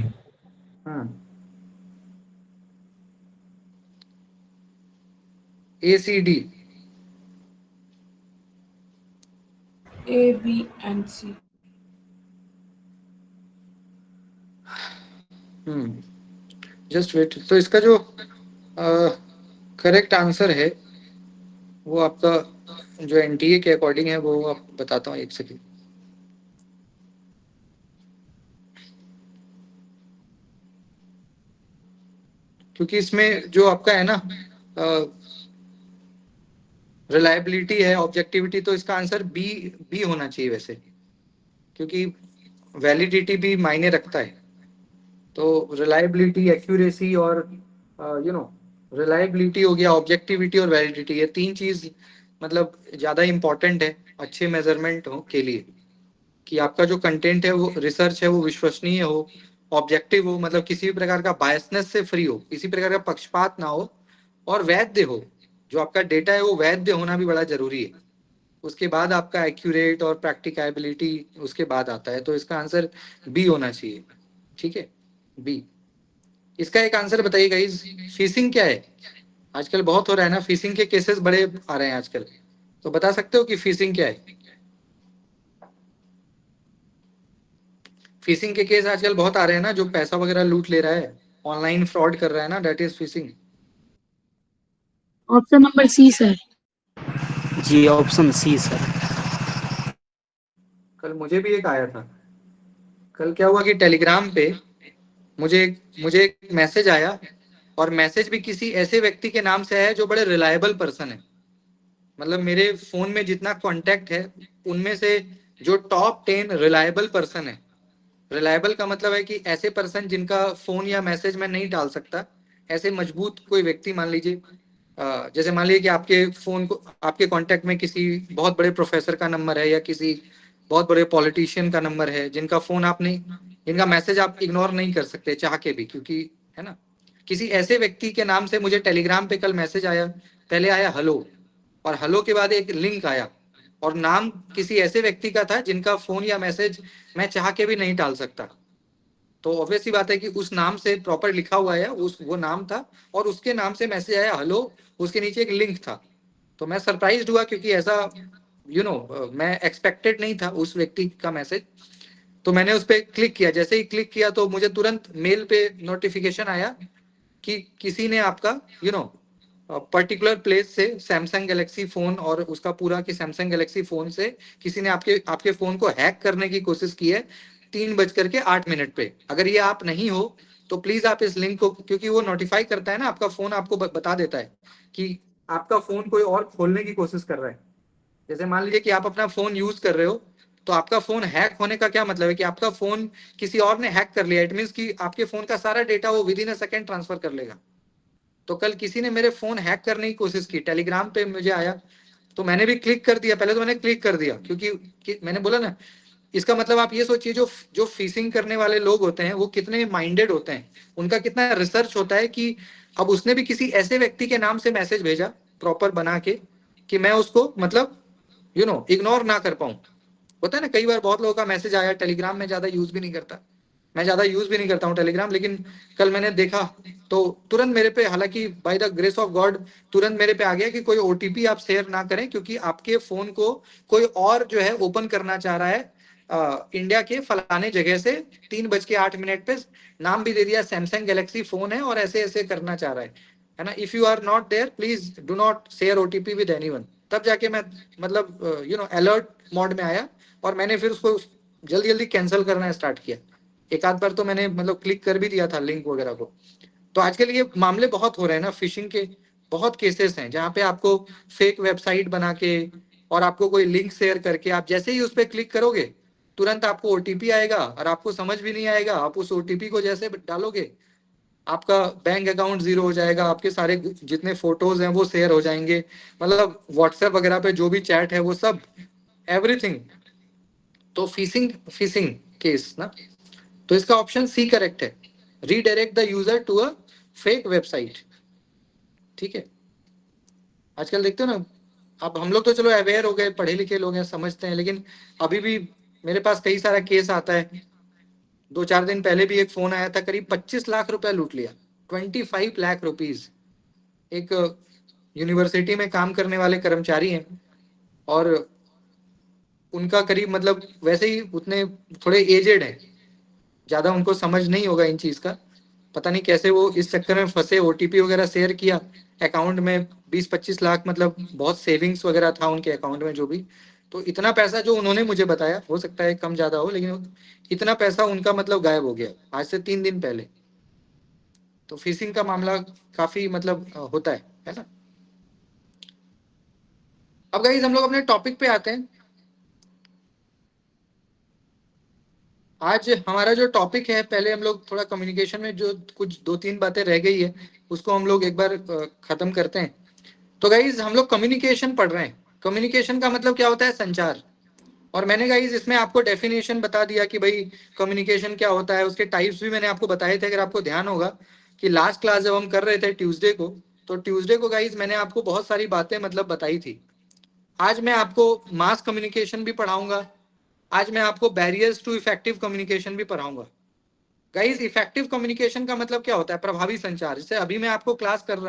A, C, D, A B and C. Just wait, तो इसका जो करेक्ट आंसर है वो आपका जो एनटीए के अकॉर्डिंग है वो आप बताता हूँ, एक सेकेंड। क्योंकि इसमें जो आपका है ना रिलायबिलिटी है, ऑब्जेक्टिविटी, तो इसका आंसर बी बी होना चाहिए वैसे, क्योंकि वैलिडिटी भी मायने रखता है, तो रिलायबिलिटी, एक्यूरेसी और रिलायबिलिटी हो गया, ऑब्जेक्टिविटी और वैलिडिटी, ये तीन चीज मतलब ज्यादा इंपॉर्टेंट है अच्छे मेजरमेंट हो के लिए, कि आपका जो कंटेंट है वो रिसर्च है वो विश्वसनीय हो, ऑब्जेक्टिव हो, मतलब किसी भी प्रकार का बायसनेस से फ्री हो, किसी प्रकार का पक्षपात ना हो, और वैध हो, जो आपका डेटा है वो वैध होना भी बड़ा जरूरी है। उसके बाद आपका एक्यूरेट और प्रैक्टिकेबिलिटी उसके बाद आता है, तो इसका आंसर बी होना चाहिए, ठीक है, बी। इसका एक आंसर बताइएगा। इस फिशिंग क्या है? आजकल बहुत हो रहा है ना, फिशिंग के केसेस बड़े आ रहे हैं आजकल, तो बता सकते हो कि फिशिंग क्या है? फिशिंग के केस आजकल बहुत आ रहे हैं ना, जो पैसा वगैरह लूट ले रहा है, ऑनलाइन फ्रॉड कर रहा है ना, that is phishing. Option number C sir. जी ऑप्शन सी सर। कल मुझे भी एक आया था। कल क्या हुआ कि टेलीग्राम पे मुझे एक मैसेज आया, और मैसेज भी किसी ऐसे व्यक्ति के नाम से है जो बड़े रिलायबल पर्सन है, मतलब मेरे फोन में जितना कांटेक्ट है उनमें से जो टॉप 10 रिलायबल पर्सन है। रिलायबल का मतलब है कि ऐसे पर्सन जिनका फोन या मैसेज मैं नहीं डाल सकता, ऐसे मजबूत कोई व्यक्ति, मान लीजिए जैसे मान लीजिए कि आपके फोन को, आपके कांटेक्ट में किसी बहुत बड़े प्रोफेसर का नंबर है या किसी बहुत बड़े पॉलिटिशियन का नंबर है, जिनका फोन आप नहीं, जिनका मैसेज आप इग्नोर नहीं कर सकते चाह के भी, क्योंकि है ना, किसी ऐसे व्यक्ति के नाम से मुझे टेलीग्राम पे कल मैसेज आया, पहले आया हेलो, और हेलो के बाद एक लिंक आया, और नाम किसी ऐसे व्यक्ति का था जिनका फोन या मैसेज मैं चाह के भी नहीं डाल सकता। तो ऑब्वियस सी बात है कि उस नाम से प्रॉपर लिखा हुआ है, उस वो नाम था, और उसके नाम से मैसेज आया हेलो, उसके नीचे एक लिंक था। तो मैं सरप्राइज्ड हुआ, क्योंकि ऐसा मैं एक्सपेक्टेड नहीं था उस व्यक्ति का मैसेज। तो मैंने उस पर क्लिक किया, जैसे ही क्लिक किया तो मुझे तुरंत मेल पे नोटिफिकेशन आया कि किसी ने आपका पर्टिकुलर प्लेस से सैमसंग गैलेक्सी फोन और उसका पूरा कि सैमसंग गैलेक्सी फोन से किसी ने आपके फोन को हैक करने की कोशिश की है 3:08 पे। अगर ये आप नहीं हो तो प्लीज आप इस लिंक को, क्योंकि वो नोटिफाई करता है ना, आपका फोन आपको बता देता है कि आपका फोन कोई और खोलने की कोशिश कर रहा है। जैसे मान लीजिए कि आप अपना फोन यूज कर रहे हो, तो आपका फोन हैक होने का क्या मतलब है कि आपका फोन किसी और ने हैक कर लिया। इट मीन्स कि आपके फोन का सारा डेटा वो with in a second transfer कर लेगा। तो कल किसी ने मेरे फोन हैक करने की कोशिश की, टेलीग्राम पे मुझे आया, तो मैंने भी क्लिक कर दिया। पहले तो मैंने क्लिक कर दिया क्योंकि मैंने बोला ना, इसका मतलब आप ये सोचिए जो फिशिंग करने वाले लोग होते हैं वो कितने माइंडेड होते हैं, उनका कितना रिसर्च होता है कि अब उसने भी किसी ऐसे व्यक्ति के नाम से मैसेज भेजा प्रॉपर बना के कि मैं उसको मतलब इग्नोर ना कर पाऊं। होता है ना, कई बार बहुत लोगों का मैसेज आया, टेलीग्राम में ज्यादा यूज भी नहीं करता, मैं ज्यादा यूज भी नहीं करता हूँ टेलीग्राम, लेकिन कल मैंने देखा तो तुरंत मेरे पे, हालांकि by the grace of God तुरंत मेरे पे आ गया कि कोई ओटीपी आप शेयर ना करें, क्योंकि आपके फोन को कोई और जो है ओपन करना चाह रहा है इंडिया के फलाने जगह से 3:08 पे। नाम भी दे दिया, सैमसंग गैलेक्सी फोन है और ऐसे ऐसे करना चाह रहा है ना। If you are not there please do not share OTP with anyone. तब जाके मैं मतलब अलर्ट मोड में आया, और मैंने फिर उसको जल्दी जल्दी कैंसिल करना स्टार्ट किया। एक आध बार तो मैंने मतलब क्लिक कर भी दिया था लिंक वगैरह को। तो आजकल ये मामले बहुत हो रहे हैं ना, फिशिंग के बहुत केसेस हैं जहाँ पे आपको फेक वेबसाइट बना के और आपको कोई लिंक शेयर करके आप जैसे ही उस पर क्लिक करोगे तुरंत आपको ओटीपी आएगा, और आपको समझ भी नहीं आएगा, आप उस ओटीपी को जैसे डालोगे आपका बैंक अकाउंट जीरो हो जाएगा, आपके सारे जितने फोटोज हैं वो शेयर हो जाएंगे, मतलब व्हाट्सएप वगैरह पे जो भी चैट है वो सब एवरीथिंग। तो फिशिंग फिशिंग केस ना, तो इसका ऑप्शन सी करेक्ट है, redirect the user to a fake website. ठीक है, आजकल देखते हो ना, अब हम लोग तो चलो अवेयर हो गए, पढ़े लिखे लोग हैं, समझते हैं, लेकिन अभी भी मेरे पास कई सारा केस आता है। 2-4 दिन पहले भी एक फोन आया था, करीब 25 लाख रुपया लूट लिया, 25 लाख रुपीज। एक यूनिवर्सिटी में काम करने वाले कर्मचारी हैं, और उनका करीब मतलब वैसे ही उतने थोड़े एजेड हैं, ज्यादा उनको समझ नहीं होगा इन चीज का, पता नहीं कैसे वो इस चक्कर में फंसे, ओटीपी वगैरह शेयर किया, अकाउंट में 20-25 लाख, मतलब बहुत सेविंग्स वगैरह था उनके अकाउंट में जो भी। तो इतना पैसा जो उन्होंने मुझे बताया, हो सकता है कम ज्यादा हो, लेकिन इतना पैसा उनका मतलब गायब हो गया आज से 3 दिन पहले। तो फिशिंग का मामला काफी मतलब होता है ना। अब गाइस हम लोग अपने टॉपिक पे आते हैं। आज हमारा जो टॉपिक है, पहले हम लोग थोड़ा कम्युनिकेशन में जो कुछ 2-3 बातें रह गई है उसको हम लोग एक बार खत्म करते हैं। तो गाइज हम लोग कम्युनिकेशन पढ़ रहे हैं। कम्युनिकेशन का मतलब क्या होता है? संचार। और मैंने गाइज इसमें आपको डेफिनेशन बता दिया कि भाई कम्युनिकेशन क्या होता है, उसके टाइप्स भी मैंने आपको बताए थे। अगर आपको ध्यान होगा कि लास्ट क्लास जब हम कर रहे थे ट्यूसडे को, तो ट्यूसडे को गाइज मैंने आपको बहुत सारी बातें मतलब बताई थी। आज मैं आपको मास कम्युनिकेशन भी पढ़ाऊंगा, आज मैं आपको बैरियर्स टू इफेक्टिव कम्युनिकेशन भी पढ़ाऊंगा। गाइज इफेक्टिव कम्युनिकेशन का मतलब क्या होता है? प्रभावी संचार। जैसे अभी मैं आपको क्लास करा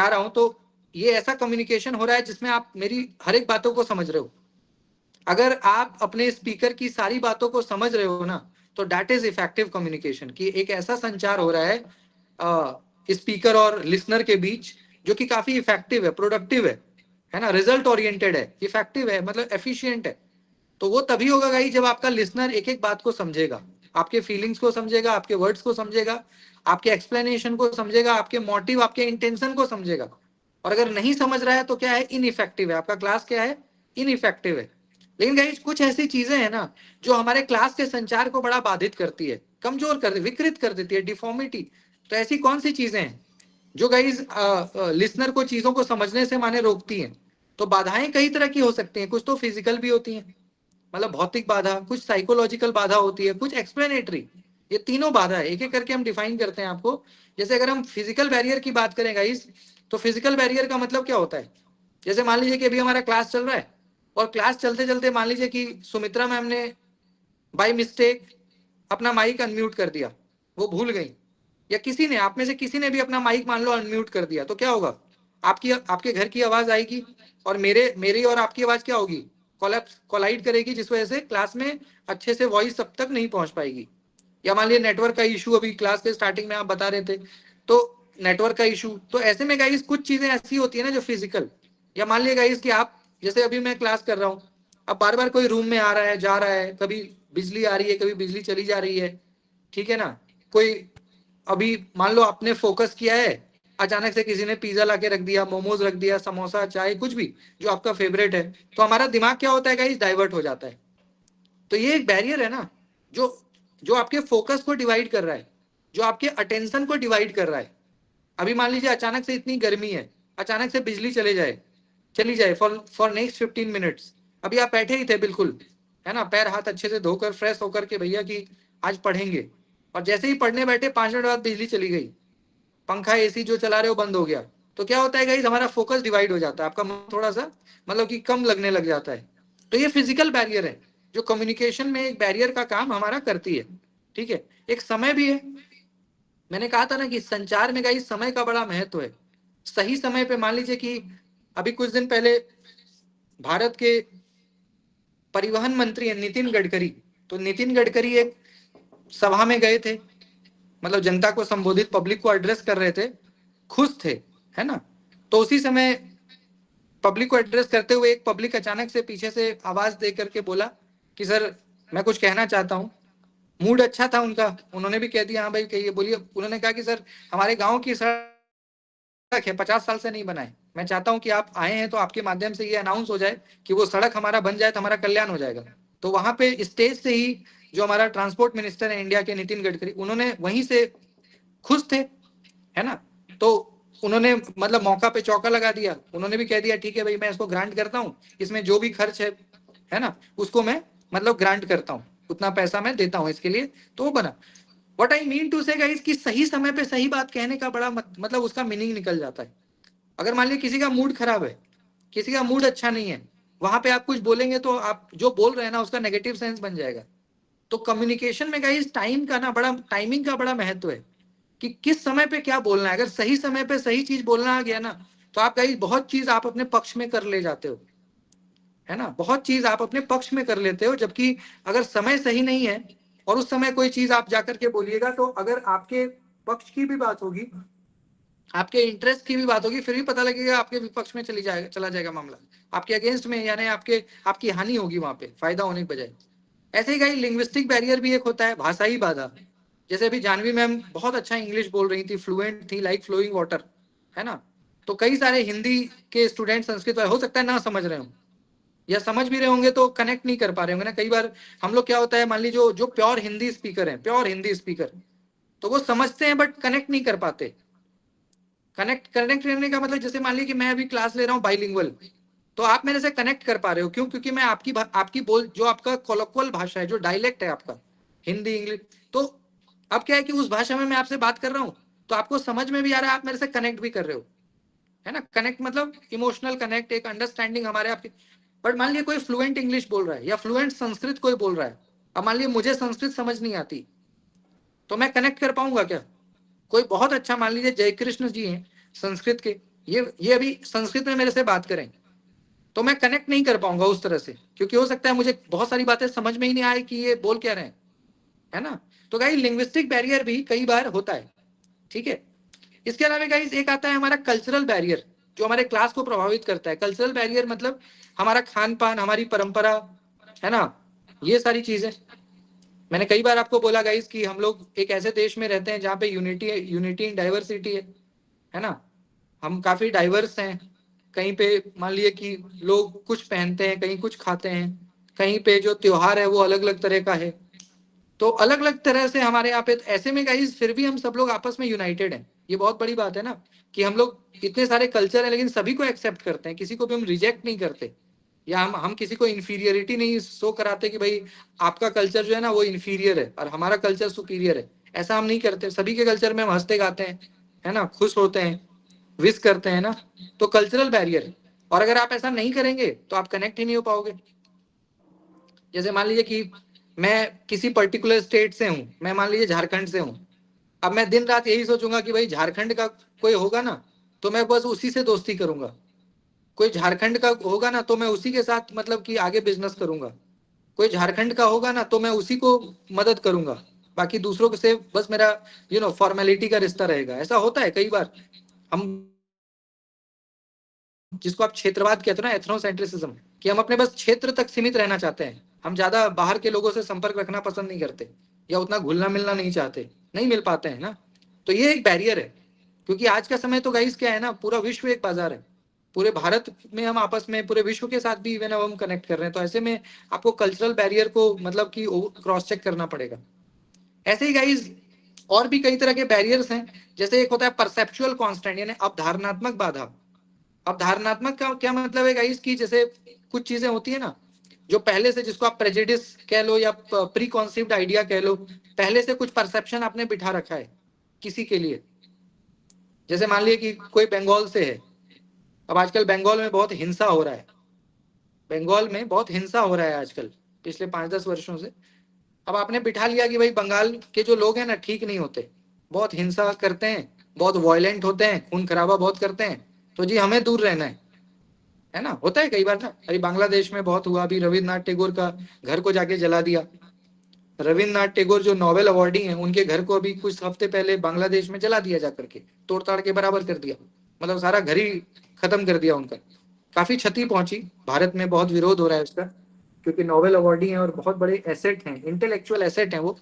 रहा हूं, तो ये ऐसा कम्युनिकेशन हो रहा है जिसमें आप मेरी हर एक बातों को समझ रहे हो। अगर आप अपने स्पीकर की सारी बातों को समझ रहे हो ना, तो दैट इज इफेक्टिव कम्युनिकेशन, कि एक ऐसा संचार हो रहा है स्पीकर और लिसनर के बीच जो कि काफी इफेक्टिव है, प्रोडक्टिव है ना, रिजल्ट ओरिएंटेड है, इफेक्टिव है, मतलब एफिशिएंट है। तो वो तभी होगा गाइस जब आपका लिसनर एक एक बात को समझेगा, आपके फीलिंग्स को समझेगा, आपके वर्ड्स को समझेगा, आपके एक्सप्लेनेशन को समझेगा, आपके मोटिव, आपके इंटेंशन को समझेगा। और अगर नहीं समझ रहा है तो क्या है? इनइफेक्टिव है, आपका क्लास क्या है? इनइफेक्टिव है। लेकिन गाइस कुछ ऐसी चीजें हैं ना जो हमारे क्लास के संचार को बड़ा बाधित करती है, कमजोर कर देती, विकृत कर देती है, डिफॉर्मिटी। तो ऐसी कौन सी चीजें हैं जो गाइस लिसनर को चीजों को समझने से माने रोकती हैं? तो बाधाएं कई तरह की हो सकती हैं, कुछ तो फिजिकल भी होती हैं, मतलब भौतिक बाधा, कुछ साइकोलॉजिकल बाधा होती है, कुछ एक्सप्लेनेटरी, ये तीनों बाधा है, एक एक करके हम डिफाइन करते हैं आपको। जैसे अगर हम फिजिकल बैरियर की बात करें गाइस, तो फिजिकल बैरियर का मतलब क्या होता है? जैसे मान लीजिए कि अभी हमारा क्लास चल रहा है और क्लास चलते चलते मान लीजिए कि सुमित्रा मैम ने बाय मिस्टेक अपना माइक अनम्यूट कर दिया, वो भूल गई, या किसी ने, आप में से किसी ने भी अपना माइक मान लो अनम्यूट कर दिया, तो क्या होगा? आपके घर की आवाज आएगी और मेरी और आपकी आवाज क्या होगी? कोलाइड करेगी, जिस वजह से क्लास में अच्छे से वॉइस सब तक नहीं पहुंच पाएगी। या मान लीजिए नेटवर्क का इशू, अभी क्लास के स्टार्टिंग में आप बता रहे थे, तो नेटवर्क का इशू, तो ऐसे में गाइस कुछ चीजें ऐसी होती है ना जो फिजिकल, या मान लीजिए गाइस कि आप, जैसे अभी मैं क्लास कर रहा हूँ, अब बार बार कोई रूम में आ रहा है जा रहा है, कभी बिजली आ रही है कभी बिजली चली जा रही है, ठीक है ना, कोई अभी मान लो आपने फोकस किया है, अचानक से किसी ने पिज्जा लाके रख दिया, मोमोज रख दिया, समोसा, चाय, कुछ भी जो आपका फेवरेट है, तो हमारा दिमाग क्या होता है गाइस? डाइवर्ट हो जाता है। तो ये एक बैरियर है ना, जो जो आपके फोकस को डिवाइड कर रहा है, जो आपके अटेंशन को डिवाइड कर रहा है। अभी मान लीजिए अचानक से इतनी गर्मी है, अचानक से बिजली चली जाए फॉर नेक्स्ट 15 मिनट्स, अभी आप बैठे ही थे बिल्कुल, है ना, पैर हाथ अच्छे से धोकर फ्रेश होकर के भैया कि आज पढ़ेंगे, और जैसे ही पढ़ने बैठे 5 मिनट बाद बिजली चली गई, पंखा एसी जो चला रहे हो बंद हो गया, तो क्या होता है गाइस? हमारा फोकस डिवाइड हो जाता है, आपका मन थोड़ा सा मतलब कि कम लगने लग जाता है। तो ये फिजिकल बैरियर है जो कम्युनिकेशन में एक बैरियर का काम हमारा करती है, ठीक है। एक समय भी है, मैंने कहा था ना कि संचार में गाइस समय का बड़ा महत्व है। सही समय पे, मान लीजिए कि अभी कुछ दिन पहले भारत के परिवहन मंत्री हैं नितिन गडकरी, तो नितिन गडकरी एक सभा में गए थे, मतलब जनता को संबोधित, पब्लिक को एड्रेस कर रहे थे, खुश थे, है ना। तो उसी समय पब्लिक को एड्रेस करते हुए एक पब्लिक अचानक से पीछे से आवाज दे करके बोला कि सर मैं कुछ कहना चाहता हूँ। मूड अच्छा था उनका, उन्होंने भी कह दिया हाँ भाई कहिए, बोलिए। उन्होंने कहा कि सर हमारे गांव की सड़क है, 50 साल से नहीं बना है, मैं चाहता हूं कि आप आए हैं तो आपके माध्यम से ये अनाउंस हो जाए कि वो सड़क हमारा बन जाए तो हमारा कल्याण हो जाएगा। तो वहां पे स्टेज से ही जो हमारा ट्रांसपोर्ट मिनिस्टर है इंडिया के नितिन गडकरी, उन्होंने वहीं से खुश थे, है ना। तो उन्होंने मतलब मौका पे चौका लगा दिया, उन्होंने भी कह दिया ठीक है भाई मैं इसको ग्रांट करता हूँ, इसमें जो भी खर्च है ना, उसको मैं मतलब ग्रांट करता हूँ, उतना पैसा मैं देता हूँ इसके लिए। तो वो बना। व्हाट आई मीन टू से गाइस कि सही समय पे सही बात कहने का बड़ा मतलब उसका मीनिंग निकल जाता है। अगर मान लीजिए किसी का मूड खराब है, किसी का मूड अच्छा नहीं है, वहां पे आप कुछ बोलेंगे तो आप जो बोल रहे हैं ना उसका नेगेटिव सेंस बन जाएगा। तो कम्युनिकेशन में गाइस टाइमिंग का बड़ा महत्व है कि किस समय पे क्या बोलना है। अगर सही समय पे सही चीज बोलना आ गया ना, तो आप गाइस बहुत चीज आप अपने पक्ष में कर ले जाते हो, है ना, बहुत चीज आप अपने पक्ष में कर लेते हो। जबकि अगर समय सही नहीं है और उस समय कोई चीज आप जाकर के बोलिएगा, तो अगर आपके पक्ष की भी बात होगी, आपके इंटरेस्ट की भी बात होगी, फिर भी पता लगेगा आपके विपक्ष में चला जाएगा मामला, आपके अगेंस्ट में, यानी आपकी हानि होगी वहां पे, फायदा होने के बजाय। ऐसे ही गाइस लिंग्विस्टिक बैरियर भी एक होता है, भाषाई बाधा। जैसे अभी जानवी मैम बहुत अच्छा इंग्लिश बोल रही थी, फ्लुएंट थी लाइक फ्लोइंग वाटर, है ना। तो कई सारे हिंदी के स्टूडेंट संस्कृत हो सकता है ना समझ रहे हो, या समझ भी रहे होंगे तो कनेक्ट नहीं कर पा रहे होंगे ना। कई बार हम लोग क्या होता है, मान लीजिए जो प्योर हिंदी स्पीकर, तो वो समझते हैं बट कनेक्ट नहीं कर पाते। कनेक्ट करने का मतलब, जैसे मान लीजिए कि मैं अभी क्लास ले रहा हूँ बाइलिंगुअल, तो आप मेरे से कनेक्ट कर पा रहे हो, क्यों? क्योंकि मैं आपकी बोल, जो आपका कोलोक्वल भाषा है, जो डायलेक्ट है आपका, हिंदी इंग्लिश, तो अब क्या है कि उस भाषा में मैं आपसे बात कर रहा हूँ तो आपको समझ में भी आ रहा है, आप मेरे से कनेक्ट भी कर रहे हो, है ना। कनेक्ट मतलब इमोशनल कनेक्ट, एक अंडरस्टैंडिंग हमारे आपके। बट मान लीजिए कोई फ्लुएंट इंग्लिश बोल रहा है या फ्लुएंट संस्कृत कोई बोल रहा है, अब मान लीजिए मुझे संस्कृत समझ नहीं आती, तो मैं कनेक्ट कर पाऊंगा क्या? कोई बहुत अच्छा, मान लीजिए जयकृष्ण जी हैं संस्कृत के, ये अभी संस्कृत में मेरे से बात करें तो मैं कनेक्ट नहीं कर पाऊंगा उस तरह से, क्योंकि हो सकता है मुझे बहुत सारी बातें समझ में ही नहीं आए कि ये बोल क्या रहे हैं, है ना। तो गाइस लिंग्विस्टिक बैरियर भी कई बार होता है, ठीक है। इसके अलावा गाइस एक आता है हमारा कल्चरल बैरियर, जो हमारे क्लास को प्रभावित करता है। कल्चरल बैरियर मतलब हमारा खान पान, हमारी परंपरा, है ना, ये सारी चीजें। मैंने कई बार आपको बोला गाइस कि हम लोग एक ऐसे देश में रहते हैं जहाँ पे यूनिटी इन डाइवर्सिटी है ना। हम काफी डाइवर्स हैं। कहीं पे मान लिए कि लोग कुछ पहनते हैं, कहीं कुछ खाते हैं, कहीं पे जो त्योहार है वो अलग अलग तरह का है। तो अलग अलग तरह से हमारे यहाँ पे, ऐसे में गाइस फिर भी हम सब लोग आपस में यूनाइटेड हैं। ये बहुत बड़ी बात है ना कि हम लोग इतने सारे कल्चर है लेकिन सभी को एक्सेप्ट करते हैं, किसी को भी हम रिजेक्ट नहीं करते। या हम किसी को इंफीरियरिटी नहीं शो कराते कि भाई आपका कल्चर जो है ना वो इंफीरियर है और हमारा कल्चर सुपीरियर है, ऐसा हम नहीं करते। सभी के कल्चर में हम हंसते गाते हैं, है ना, खुश होते हैं, विश करते हैं ना, तो कल्चरल बैरियर है। और अगर आप ऐसा नहीं करेंगे तो आप कनेक्ट ही नहीं हो पाओगे। जैसे मान लीजिए कि मैं किसी पर्टिकुलर स्टेट से हूँ, मैं मान लीजिए झारखंड से हूँ, अब मैं दिन रात यही सोचूंगा कि भाई झारखंड का कोई होगा ना तो मैं बस उसी से दोस्ती करूंगा, कोई झारखंड का होगा ना तो मैं उसी के साथ मतलब कि आगे बिजनेस करूंगा, कोई झारखंड का होगा ना तो मैं उसी को मदद करूंगा, बाकी दूसरों से बस मेरा फॉर्मेलिटी का रिश्ता रहेगा। ऐसा होता है कई बार, हम जिसको आप क्षेत्रवाद कहते हो ना, एथनोसेंट्रिसिज्म, कि हम अपने बस क्षेत्र तक सीमित रहना चाहते हैं, हम ज्यादा बाहर के लोगों से संपर्क रखना पसंद नहीं करते या उतना घुलना मिलना नहीं चाहते, नहीं मिल पाते हैं ना, तो ये एक बैरियर है। क्योंकि आज का समय तो गाइस क्या है ना, पूरा विश्व एक बाजार है, पूरे भारत में हम आपस में पूरे विश्व के साथ भी इवन अब हम कनेक्ट कर रहे हैं, तो ऐसे में आपको कल्चरल बैरियर को मतलब कि क्रॉस चेक करना पड़ेगा। ऐसे ही गाइस और भी कई तरह के बैरियर्स हैं, जैसे एक होता है परसेप्चुअल कांस्टेंट यानी अवधारणात्मक बाधा। अवधारणात्मक का क्या मतलब है गाइस कि जैसे कुछ चीजें होती है ना जो पहले से, जिसको आप प्रेजुडिस कह लो या प्री कॉन्सीव्ड आइडिया कह लो, पहले से कुछ परसेप्शन आपने बिठा रखा है किसी के लिए। जैसे मान लीजिए कि कोई बंगाल से है, अब आजकल बंगाल में बहुत हिंसा हो रहा है, बंगाल में बहुत हिंसा हो रहा है आजकल पिछले 5-10 वर्षों से। अब आपने बिठा लिया कि भाई बंगाल के जो लोग हैं ना ठीक नहीं होते, बहुत हिंसा करते हैं, बहुत वायलेंट होते हैं, खून खराबा बहुत करते हैं, तो जी हमें दूर रहना है ना। होता है कई बार ना, अभी बांग्लादेश में बहुत हुआ, अभी रविन्द्रनाथ टैगोर का घर को जाके जला दिया। रविन्द्रनाथ टैगोर जो नोबेल अवार्डी हैं, उनके घर को अभी कुछ हफ्ते पहले बांग्लादेश में जला दिया जा करके, तोड़ ताड़ के बराबर कर दिया, मतलब सारा घर ही खत्म कर दिया उनका। काफी क्षति पहुंची, भारत में बहुत विरोध हो रहा है उसका, क्योंकि नोबेल अवार्डी हैं और बहुत बड़े एसेट हैं, इंटेलेक्चुअल एसेट हैं वो,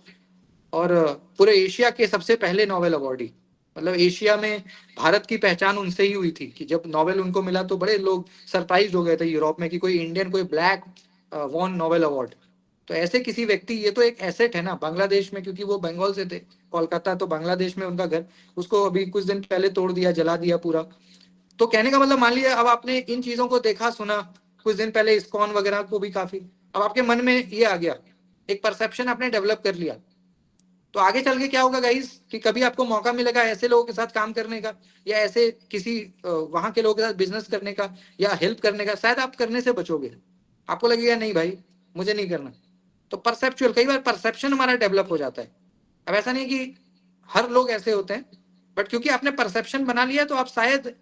और पूरे एशिया के सबसे पहले नोबेल अवार्डी, मतलब एशिया में भारत की पहचान उनसे ही हुई थी कि जब नोबेल उनको मिला तो बड़े लोग सरप्राइज हो गए थे यूरोप में कि कोई इंडियन, कोई ब्लैक वॉन नोबेल अवार्ड। तो ऐसे किसी व्यक्ति, ये तो एक एसेट है ना बांग्लादेश में, क्योंकि वो बंगाल से थे, कोलकाता तो बांग्लादेश में उनका घर, उसको अभी कुछ दिन पहले तोड़ दिया, जला दिया पूरा। तो कहने का मतलब मान लिया अब आपने इन चीजों को देखा सुना, कुछ दिन पहले इस्कॉन वगैरह को भी काफी, अब आपके मन में ये आ गया, एक परसेप्शन आपने डेवलप कर लिया, तो आगे चल के क्या होगा गाइस कि कभी आपको मौका मिलेगा ऐसे लोगों के साथ काम करने का या ऐसे किसी वहां के लोगों के साथ बिजनेस करने का या हेल्प करने का, शायद आप करने से बचोगे, आपको लगेगा नहीं भाई मुझे नहीं करना। तो परसेप्चुअल, कई बार परसेप्शन हमारा डेवलप हो जाता है। अब ऐसा नहीं कि हर लोग ऐसे होते हैं, बट क्योंकि आपने परसेप्शन बना लिया तो आप शायद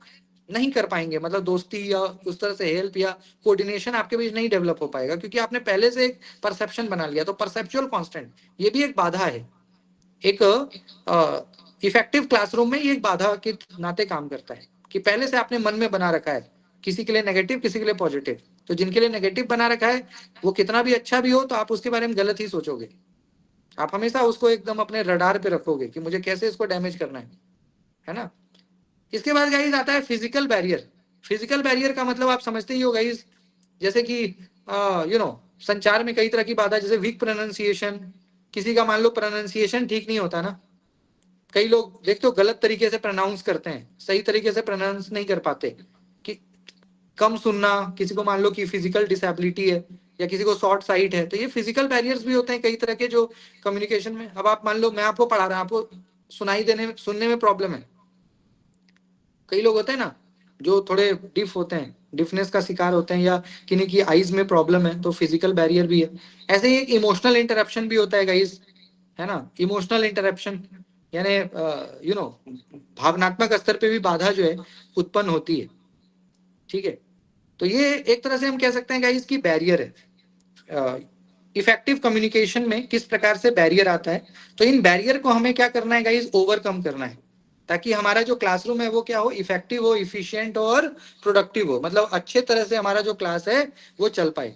नहीं कर पाएंगे, मतलब दोस्ती या उस तरह से हेल्प या कोऑर्डिनेशन आपके बीच नहीं डेवलप हो पाएगा, क्योंकि आपने पहले से एक परसेप्शन बना लिया। तो परसेप्चुअल कांस्टेंट ये भी एक बाधा है, एक इफेक्टिव क्लासरूम में ये एक बाधा के नाते काम करता है कि पहले से आपने मन में बना रखा है, किसी के लिए नेगेटिव किसी के लिए पॉजिटिव, तो जिनके लिए नेगेटिव बना रखा है वो कितना भी अच्छा भी हो तो आप उसके बारे में गलत ही सोचोगे, आप हमेशा उसको एकदम अपने रडार पे रखोगे कि मुझे कैसे इसको डैमेज करना है ना। इसके बाद गाइस आता है फिजिकल बैरियर। फिजिकल बैरियर का मतलब आप समझते ही हो गाइस, जैसे कि संचार में कई तरह की बाधा, जैसे वीक प्रोनाउंसिएशन, किसी का मान लो प्रोनाउंसिएशन ठीक नहीं होता ना, कई लोग देखते हो गलत तरीके से प्रोनाउंस करते हैं, सही तरीके से प्रोनाउंस नहीं कर पाते, कि कम सुनना, किसी को मान लो कि फिजिकल डिसेबिलिटी है या किसी को शॉर्ट साइट है, तो ये फिजिकल बैरियर्स भी होते हैं कई तरह के जो कम्युनिकेशन में। अब आप मान लो मैं आपको पढ़ा रहा हूं, आपको सुनाई देने में, सुनने में प्रॉब्लम है, कई लोग होते हैं ना जो थोड़े डिफ होते हैं, डिफनेस का शिकार होते हैं, या किन्हीं की आईज में प्रॉब्लम है, तो फिजिकल बैरियर भी है। ऐसे ही एक इमोशनल इंटरप्शन भी होता है गाइस, है ना। इमोशनल इंटरप्शन यानी भावनात्मक स्तर पे भी बाधा जो है उत्पन्न होती है, ठीक है। तो ये एक तरह से हम कह सकते हैं गाइस की बैरियर है। इफेक्टिव कम्युनिकेशन में किस प्रकार से बैरियर आता है, तो इन बैरियर को हमें क्या करना है गाइस, ओवरकम करना है, ताकि हमारा जो क्लासरूम है वो क्या हो, इफेक्टिव हो, इफिशिएंट और प्रोडक्टिव हो, मतलब अच्छे तरह से हमारा जो क्लास है वो चल पाए।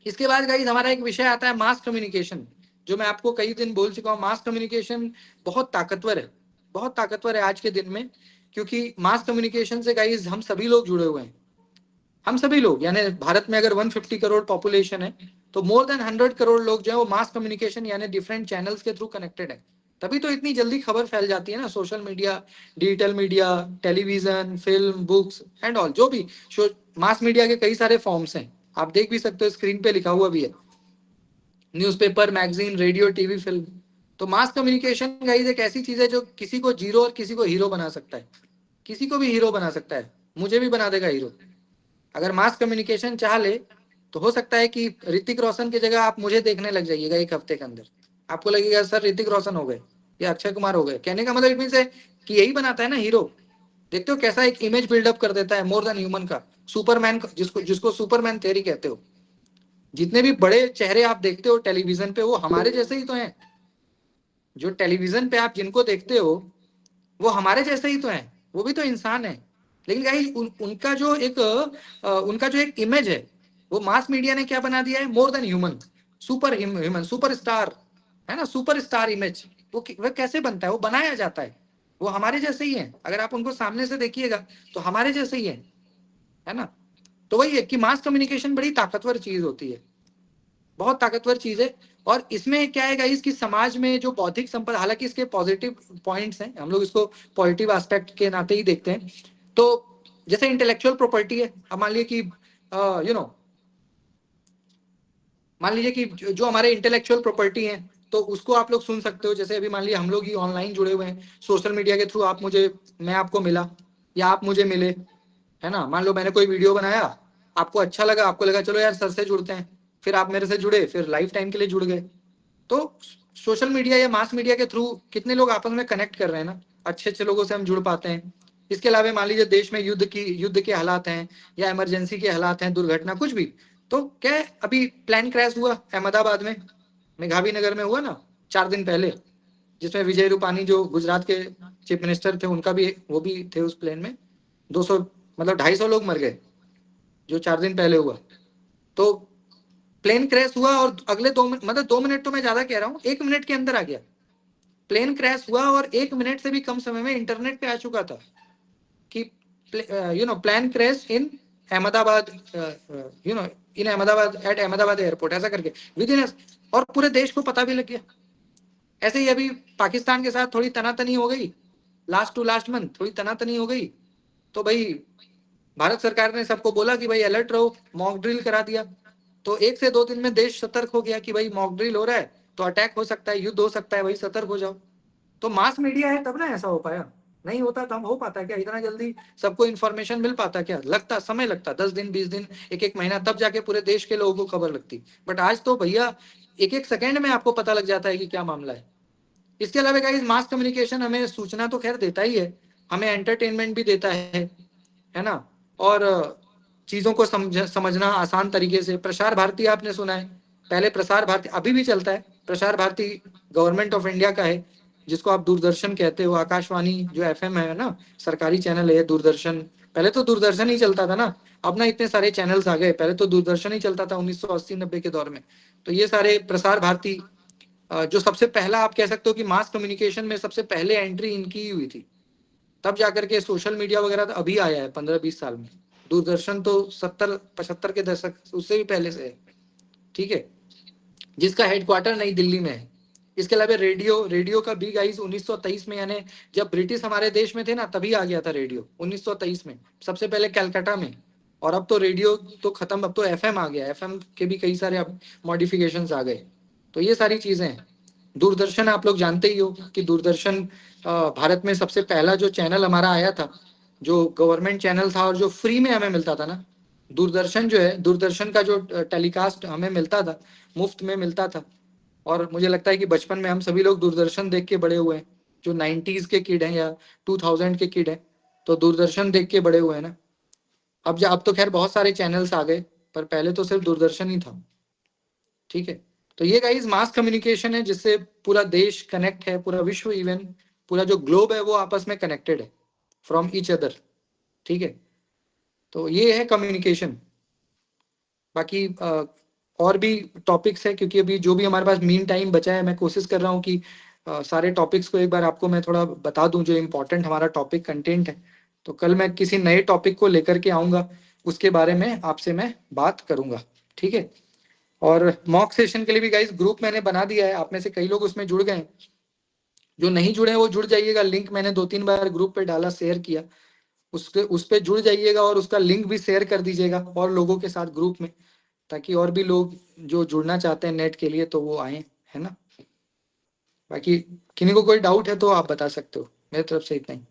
इसके बाद गाइस हमारा एक विषय आता है मास कम्युनिकेशन, जो मैं आपको कई दिन बोल चुका हूँ। मास कम्युनिकेशन बहुत ताकतवर है, बहुत ताकतवर है आज के दिन में, क्योंकि मास कम्युनिकेशन से गाइस हम सभी लोग जुड़े हुए हैं, हम सभी लोग, यानी भारत में अगर 150 करोड़ पॉपुलेशन है तो मोर देन 100 करोड़ लोग जो है वो मास कम्युनिकेशन यानी डिफरेंट चैनल्स के थ्रू कनेक्टेड है। तभी तो इतनी जल्दी खबर फैल जाती है ना, social media, digital media, television, film, books and all, जो भी मास मीडिया के कई सारे फॉर्म्स हैं, आप देख भी सकते हो, स्क्रीन पे लिखा हुआ भी है, newspaper, magazine, radio, TV, film. तो मास कम्युनिकेशन गाइस एक ऐसी चीज है जो किसी को जीरो और किसी को हीरो बना सकता है, किसी को भी हीरो बना सकता है, मुझे भी बना देगा हीरो। अगर मास कम्युनिकेशन चाह ले तो हो सकता है कि ऋतिक रोशन की जगह आप मुझे देखने लग जाइएगा एक हफ्ते के अंदर, आपको लगेगा सर ऋतिक रोशन हो गए या अक्षय कुमार हो गए। कहने का मतलब इट मींस है कि यही बनाता है ना हीरो। देखते हो कैसा एक इमेज बिल्डअप कर देता है मोर देन ह्यूमन का, सुपरमैन, जिसको जिसको सुपरमैन थ्योरी कहते हो। जितने भी बड़े चेहरे आप देखते हो टेलीविजन पे वो हमारे जैसे ही तो हैं, जो टेलीविजन पे आप जिनको देखते हो वो हमारे जैसे ही तो हैं, वो भी तो इंसान है। लेकिन गाइस उनका जो एक इमेज है वो मास मीडिया ने क्या बना दिया है, more than human, super human, super star, है ना, सुपर स्टार इमेज। वो कैसे बनता है, वो बनाया जाता है, वो हमारे जैसे ही है। अगर आप उनको सामने से देखिएगा तो हमारे जैसे ही है ना। तो वही है कि मास कम्युनिकेशन बड़ी ताकतवर चीज होती है, बहुत ताकतवर चीज है। और इसमें क्या है इसकी समाज में जो बौद्धिक संपदा, हालांकि इसके पॉजिटिव पॉइंट्स हैं, हम लोग इसको पॉजिटिव एस्पेक्ट के नाते ही देखते हैं। तो जैसे इंटेलेक्चुअल प्रॉपर्टी है, अब मान लीजिए कि मान लीजिए कि जो हमारे इंटेलेक्चुअल प्रॉपर्टी है तो उसको आप लोग सुन सकते हो। जैसे अभी मान लीजिए हम लोग ही ऑनलाइन जुड़े हुए हैं सोशल मीडिया के थ्रू, मैं आपको मिला या आप मुझे मिले, है ना। मान लो मैंने कोई वीडियो बनाया, आपको अच्छा लगा, आपको लगा चलो यार सर से जुड़ते हैं, फिर आप मेरे से जुड़े, फिर लाइफ टाइम के लिए जुड़ गए। तो सोशल मीडिया या मास मीडिया के थ्रू कितने लोग आपस में कनेक्ट कर रहे हैं ना, अच्छे अच्छे लोगों से हम जुड़ पाते हैं। इसके अलावा मान लीजिए देश में युद्ध के हालात हैं या इमरजेंसी के हालात हैं, दुर्घटना कुछ भी, तो क्या है, अभी प्लेन क्रैश हुआ अहमदाबाद में, मेघावी नगर में हुआ ना 4 दिन पहले, जिसमें विजय रूपानी जो गुजरात के चीफ मिनिस्टर थे उनका भी, वो भी थे उस प्लेन में। 200 मतलब 250 लोग मर गए, जो 4 दिन पहले हुआ। तो प्लेन क्रैश हुआ और अगले 2 मिनट तो मैं ज्यादा कह रहा हूँ, 1 मिनट के अंदर आ गया। प्लेन क्रैश हुआ और 1 मिनट से भी कम समय में इंटरनेट पे आ चुका था कि plane crash in Ahmedabad, in Ahmedabad, at Ahmedabad airport, ऐसा करके विद इन, और पूरे देश को पता भी लग गया। ऐसे ही अभी पाकिस्तान के साथ थोड़ी तनातनी हो गई, लास्ट टू लास्ट मंथ थोड़ी तनातनी हो गई, तो भाई भारत सरकार ने सबको बोला कि भाई अलर्ट रहो, मॉक ड्रिल करा दिया। तो 1 से 2 दिन में देश सतर्क हो गया कि भाई मॉक ड्रिल हो रहा है तो अटैक हो सकता है, युद्ध हो सकता है, भाई सतर्क हो जाओ। तो मास मीडिया है तब ना ऐसा हो पाया, नहीं होता तब हो पाता क्या, इतना जल्दी सबको इन्फॉर्मेशन मिल पाता क्या, लगता समय लगता 10 दिन 20 दिन, एक महीना, तब जाके पूरे देश के लोगों को खबर लगती। बट आज तो भैया एक सेकंड में आपको पता लग जाता है कि क्या मामला है। इसके अलावा गाइस मास कम्युनिकेशन हमें सूचना तो खैर देता ही है, हमें एंटरटेनमेंट भी देता है ना, और चीजों को समझना आसान तरीके से। प्रसार भारती आपने सुना है, पहले प्रसार भारती, अभी भी चलता है Prasar Bharati, government of India का है, जिसको आप दूरदर्शन कहते हो। आकाशवाणी जो एफएम है ना, सरकारी चैनल है। दूरदर्शन, पहले तो दूरदर्शन ही चलता था ना, अब ना इतने सारे चैनल्स आ गए, पहले तो दूरदर्शन ही चलता था 1980-90 के दौर में। तो ये सारे प्रसार भारती, जो सबसे पहला आप कह सकते हो कि मास कम्युनिकेशन में सबसे पहले एंट्री इनकी ही हुई थी, तब जाकर के सोशल मीडिया वगैरह तो अभी आया है 15-20 साल में। दूरदर्शन तो 70-75 के दशक, उससे भी पहले से है, ठीक है, जिसका हेडक्वार्टर नई दिल्ली में है। इसके अलावा रेडियो का भी गाइस 1923 में, यानी जब ब्रिटिश हमारे देश में थे ना तभी आ गया था रेडियो 1923 में, सबसे पहले कलकत्ता में। और अब तो रेडियो तो खत्म, अब तो एफएम आ गया, एफएम के भी कई सारे अब मॉडिफिकेशंस आ गए। तो ये सारी चीजें हैं। दूरदर्शन आप लोग जानते ही हो कि दूरदर्शन भारत में सबसे पहला जो चैनल हमारा आया था, जो गवर्नमेंट चैनल था और जो फ्री में हमें मिलता था ना, दूरदर्शन जो है, दूरदर्शन का जो टेलीकास्ट हमें मिलता था, मुफ्त में मिलता था। और मुझे लगता है कि बचपन में हम सभी लोग दूरदर्शन देख के बड़े हुए हैं, जो 90s के किड हैं या 2000 के किड हैं, तो दूरदर्शन देख के बड़े हुए हैं ना। अब तो खैर बहुत सारे चैनल्स आ गए, पर पहले तो सिर्फ दूरदर्शन ही था, ठीक है। तो ये गाइस मास कम्युनिकेशन है, जिससे पूरा देश कनेक्ट है, पूरा विश्व, इवन पूरा जो ग्लोब है वो आपस में कनेक्टेड है फ्रॉम ईच अदर, ठीक है। तो ये है कम्युनिकेशन। बाकी और भी टॉपिक्स है, क्योंकि अभी जो भी हमारे पास मीन टाइम बचा है, मैं कोशिश कर रहा हूँ कि सारे टॉपिक्स को एक बार आपको मैं थोड़ा बता दूं, जो इम्पोर्टेंट हमारा टॉपिक कंटेंट है। तो कल मैं किसी नए टॉपिक को लेकर के आऊंगा, उसके बारे में आपसे मैं बात करूंगा, ठीक है। और मॉक सेशन के लिए भी गाइस ग्रुप मैंने बना दिया है, आप में से कई लोग उसमें जुड़ गए, जो नहीं जुड़े हैं वो जुड़ जाइएगा, लिंक मैंने 2-3 बार ग्रुप पे डाला, शेयर किया, उस पे जुड़ जाइएगा और उसका लिंक भी शेयर कर दीजिएगा और लोगों के साथ ग्रुप में, ताकि और भी लोग जो जुड़ना चाहते हैं नेट के लिए तो वो आए, है ना। बाकी किन्हीं को कोई डाउट है तो आप बता सकते हो, मेरी तरफ से इतना ही।